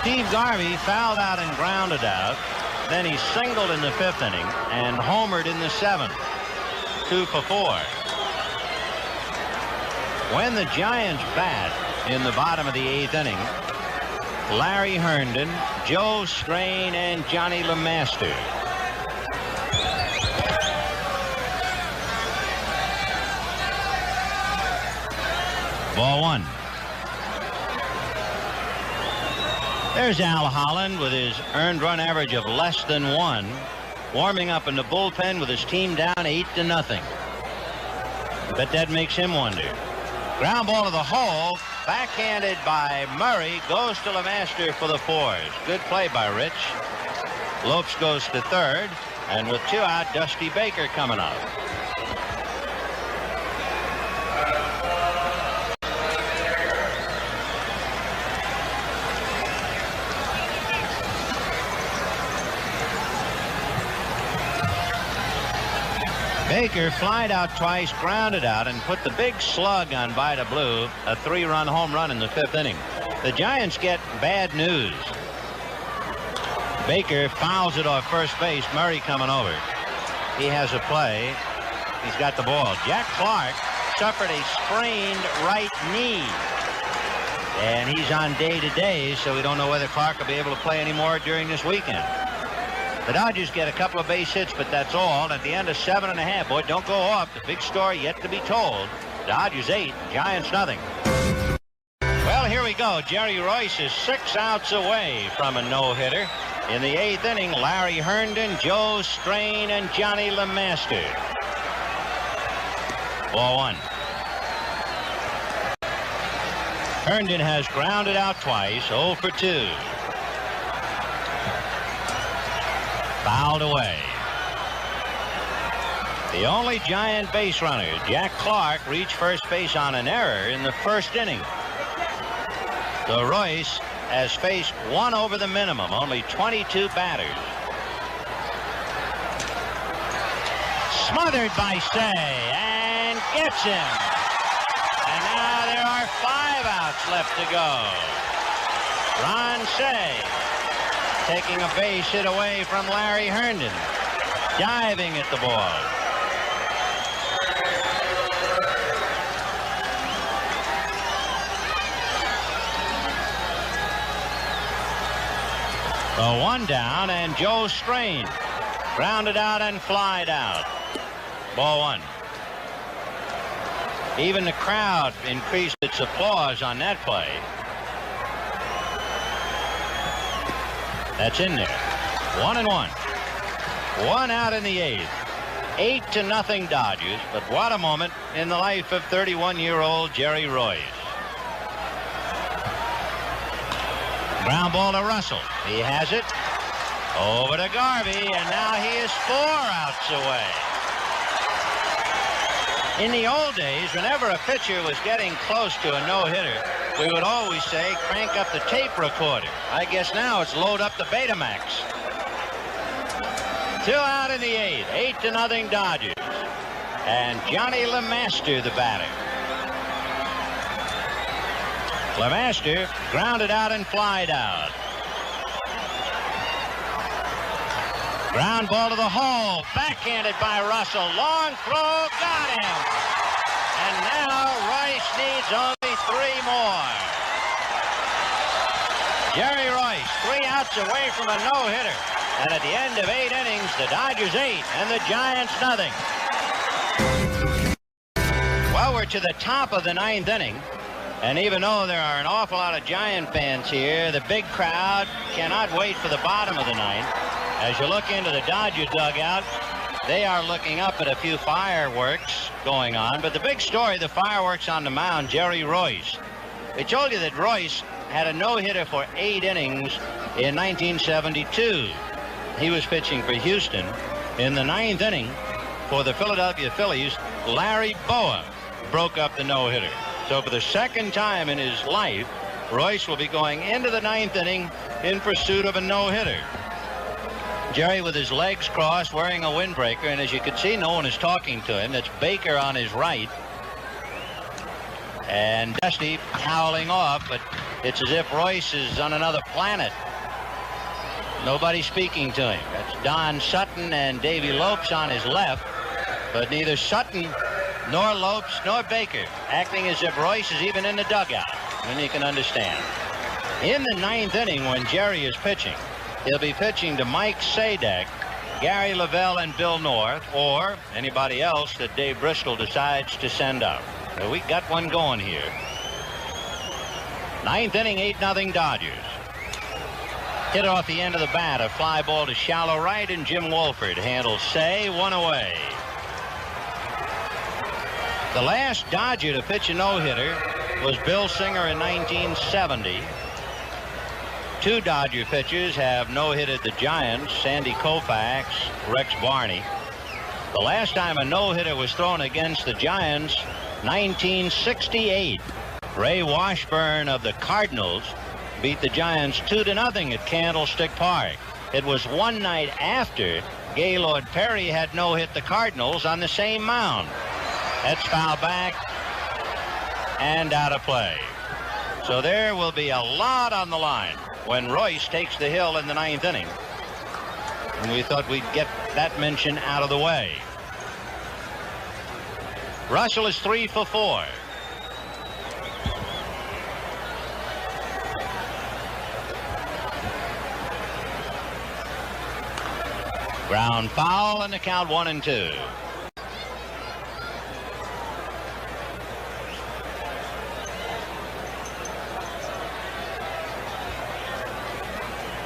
Steve Garvey fouled out and grounded out. Then he singled in the 5th inning and homered in the 7th. 2 for 4. When the Giants bat in the bottom of the 8th inning, Larry Herndon, Joe Strain, and Johnny LeMaster. Ball 1. There's Al Holland with his earned run average of less than 1, warming up in the bullpen with his team down 8-0. Bet that makes him wonder. Ground ball to the hole, backhanded by Murray, goes to LeMaster for the 4s. Good play by Rich. Lopes goes to 3rd, and with 2 out, Dusty Baker coming up. Baker flied out twice, grounded out, and put the big slug on Vida Blue, a 3-run home run in the 5th inning. The Giants get bad news. Baker fouls it off first base. Murray coming over. He has a play. He's got the ball. Jack Clark suffered a sprained right knee. And he's on day-to-day, so we don't know whether Clark will be able to play anymore during this weekend. The Dodgers get a couple of base hits, but that's all. At the end of 7.5, boy, don't go off. The big story yet to be told. Dodgers 8, Giants nothing. Well, here we go. Jerry Royce is 6 outs away from a no-hitter. In the 8th inning, Larry Herndon, Joe Strain, and Johnny LeMaster. Ball 1. Herndon has grounded out twice, 0 for 2. Fouled away. The only Giant base runner, Jack Clark, reached first base on an error in the 1st inning. So Royce has faced 1 over the minimum, only 22 batters. Smothered by Say, and gets him. And now there are 5 outs left to go. Ron Say taking a base hit away from Larry Herndon, diving at the ball. So 1 down, and Joe Strain grounded out and flied out. Ball 1. Even the crowd increased its applause on that play. That's in there. 1-1. 1 out in the 8th. 8-0 Dodgers, but what a moment in the life of 31-year-old Jerry Royce. Ground ball to Russell. He has it. Over to Garvey, and now he is 4 outs away. In the old days, whenever a pitcher was getting close to a no-hitter, we would always say, crank up the tape recorder. I guess now it's load up the Betamax. 2 out in the 8th. 8-0 Dodgers. And Johnny LeMaster, the batter. LeMaster grounded out and flied out. Ground ball to the hole. Backhanded by Russell. Long throw. Got him. And now Royce needs only 3 more. Jerry Royce, 3 outs away from a no-hitter. And at the end of 8 innings, the Dodgers 8 and the Giants nothing. Well, we're to the top of the 9th inning. And even though there are an awful lot of Giant fans here, the big crowd cannot wait for the bottom of the 9th. As you look into the Dodger dugout, they are looking up at a few fireworks going on. But the big story, the fireworks on the mound, Jerry Royce. They told you that Royce had a no-hitter for 8 innings in 1972. He was pitching for Houston. In the 9th inning for the Philadelphia Phillies, Larry Bowa broke up the no-hitter. So for the 2nd time in his life, Royce will be going into the 9th inning in pursuit of a no-hitter. Jerry with his legs crossed, wearing a windbreaker, and as you can see, no one is talking to him. That's Baker on his right. And Dusty howling off, but It's as if Royce is on another planet. Nobody speaking to him. That's Don Sutton and Davy Lopes on his left, but neither Sutton nor Lopes nor Baker acting as if Royce is even in the dugout. And you can understand. In the 9th inning, when Jerry is pitching, he'll be pitching to Mike Sadek, Gary Lavelle, and Bill North, or anybody else that Dave Bristol decides to send up. So we got one going here. 9th inning, 8-0 Dodgers. Hit off the end of the bat, a fly ball to shallow right, and Jim Wolford handles Say, one away. The last Dodger to pitch a no-hitter was Bill Singer in 1970. 2 Dodger pitchers have no-hitted the Giants, Sandy Koufax, Rex Barney. The last time a no-hitter was thrown against the Giants, 1968. Ray Washburn of the Cardinals beat the Giants 2-0 at Candlestick Park. It was one night after Gaylord Perry had no-hit the Cardinals on the same mound. That's foul back and out of play. So there will be a lot on the line when Royce takes the hill in the 9th inning. And we thought we'd get that mention out of the way. Russell is 3 for 4. Ground foul, and the count 1-2.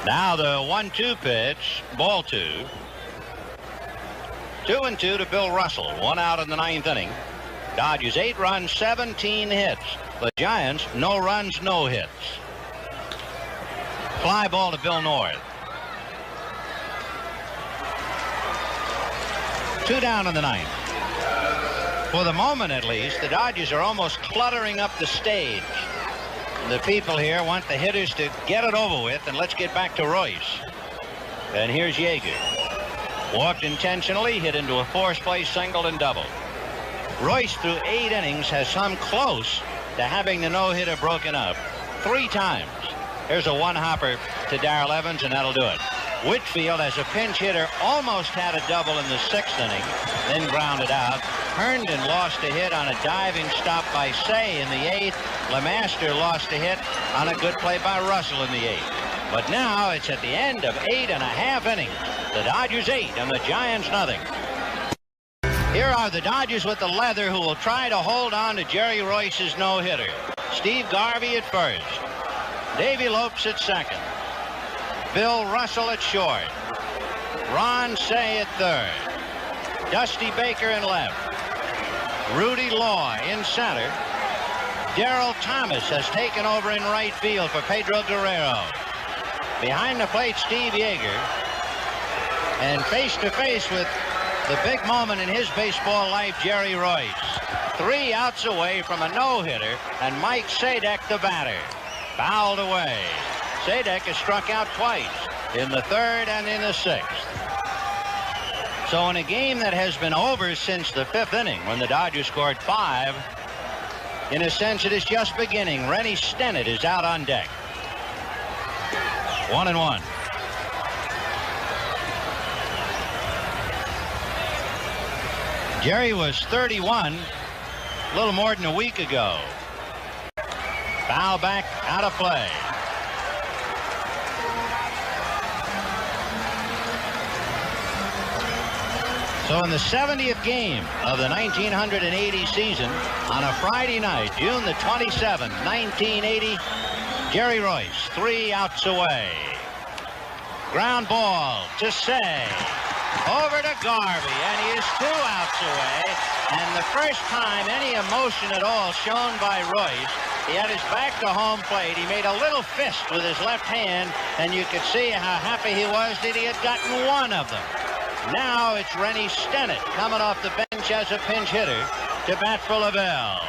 Now the 1-2 pitch, ball 2. 2-2 to Bill Russell. 1 out in the 9th inning. Dodgers 8 runs, 17 hits. The Giants, no runs, no hits. Fly ball to Bill North. 2 down in the 9th. For the moment, at least, the Dodgers are almost cluttering up the stage. The people here want the hitters to get it over with, and let's get back to Royce. And here's Yeager. Walked intentionally, hit into a force play, single and double. Royce, through 8 innings, has come close to having the no-hitter broken up 3 times. Here's a one-hopper to Darrell Evans, and that'll do it. Whitfield, as a pinch hitter, almost had a double in the 6th inning, then grounded out. Herndon lost a hit on a diving stop by Say in the 8th. LeMaster lost a hit on a good play by Russell in the 8th. But now it's at the end of 8.5 innings. The Dodgers 8 and the Giants nothing. Here are the Dodgers with the leather, who will try to hold on to Jerry Royce's no-hitter. Steve Garvey at first. Davy Lopes at second. Bill Russell at short. Ron Say at third. Dusty Baker in left. Rudy Law in center. Darrell Thomas has taken over in right field for Pedro Guerrero. Behind the plate, Steve Yeager. And face-to-face with the big moment in his baseball life, Jerry Royce. 3 outs away from a no-hitter, and Mike Sadek, the batter. Fouled away. Sadek has struck out twice, in the 3rd and in the 6th. So in a game that has been over since the 5th inning, when the Dodgers scored 5, in a sense it is just beginning. Rennie Stennett is out on deck. 1-1. Jerry was 31 a little more than a week ago. Foul back, out of play. So in the 70th game of the 1980 season, on a Friday night, June the 27th, 1980, Jerry Royce, 3 outs away. Ground ball to Say. Over to Garvey, and he is 2 outs away. And the first time any emotion at all shown by Royce, he had his back to home plate. He made a little fist with his left hand, and you could see how happy he was that he had gotten one of them. Now it's Rennie Stennett coming off the bench as a pinch hitter to bat for Lavelle.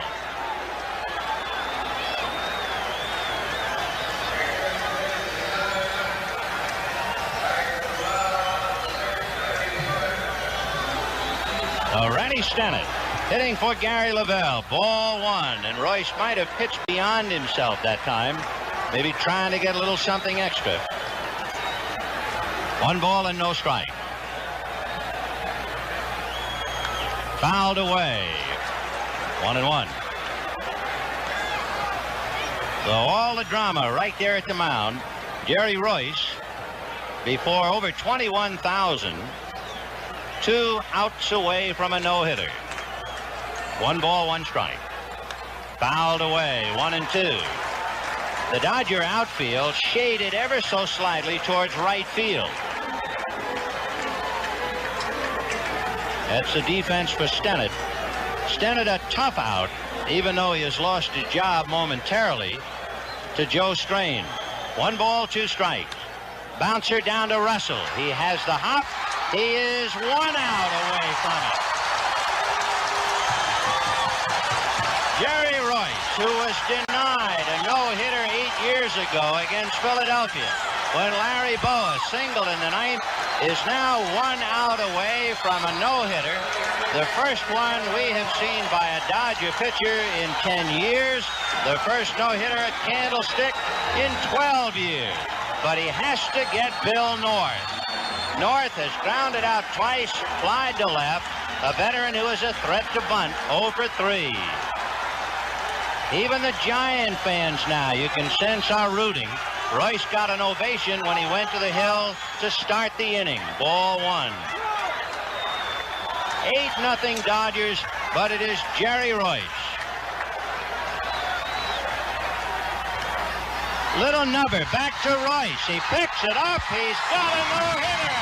Rennie Stennett hitting for Gary Lavelle. Ball 1, and Royce might have pitched beyond himself that time. Maybe trying to get a little something extra. 1 ball and no strike. Fouled away. 1-1. So all the drama right there at the mound. Jerry Royce, before over 21,000, 2 outs away from a no-hitter. 1 ball, 1 strike. Fouled away, 1-2. The Dodger outfield shaded ever so slightly towards right field. That's the defense for Stennett. Stennett a tough out, even though he has lost his job momentarily, to Joe Strain. 1 ball, 2 strikes. Bouncer down to Russell. He has the hop. He is 1 out away from it. Jerry Royce, who was denied a no-hitter 8 years ago against Philadelphia when Larry Bowa singled in the 9th, is now 1 out away from a no-hitter. The first one we have seen by a Dodger pitcher in 10 years. The first no-hitter at Candlestick in 12 years. But he has to get Bill North. North has grounded out twice, flied to left. A veteran who is a threat to bunt, 0 for 3. Even the Giant fans now, you can sense, are rooting. Royce got an ovation when he went to the hill to start the inning. Ball 1. 8-0 Dodgers, but it is Jerry Royce. Little nubber back to Royce. He picks it up. He's got a no-hitter.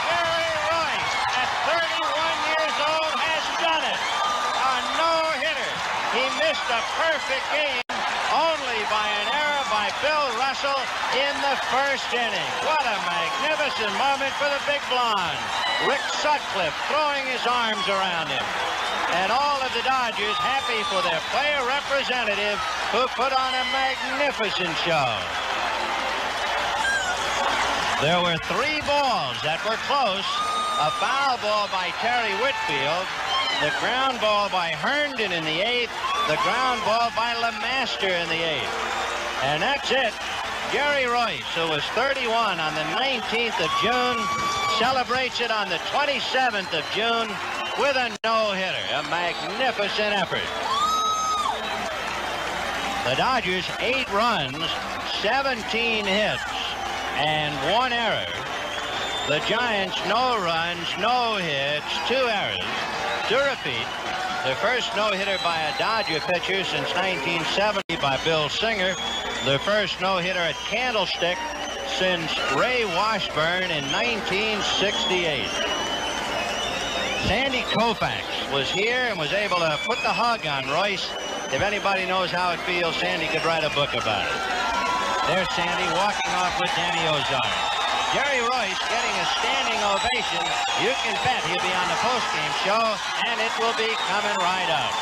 Jerry Royce, at 31 years old, has done it. A no-hitter. He missed a perfect game only by an error by Bill Russell in the first inning. What a magnificent moment for the big blonde. Rick Sutcliffe throwing his arms around him. And all of the Dodgers happy for their player representative who put on a magnificent show. There were 3 balls that were close. A foul ball by Terry Whitfield. The ground ball by Herndon in the 8th. The ground ball by LeMaster in the 8th. And that's it. Jerry Royce, who was 31 on the 19th of June, celebrates it on the 27th of June with a no-hitter. A magnificent effort. The Dodgers, 8 runs, 17 hits, and 1 error. The Giants, no runs, no hits, 2 errors. To repeat, the first no-hitter by a Dodger pitcher since 1970 by Bill Singer. The first no-hitter at Candlestick since Ray Washburn in 1968. Sandy Koufax was here and was able to put the hug on Royce. If anybody knows how it feels, Sandy could write a book about it. There's Sandy walking off with Danny Ozark. Jerry Royce getting a standing ovation. You can bet he'll be on the postgame show, and it will be coming right up.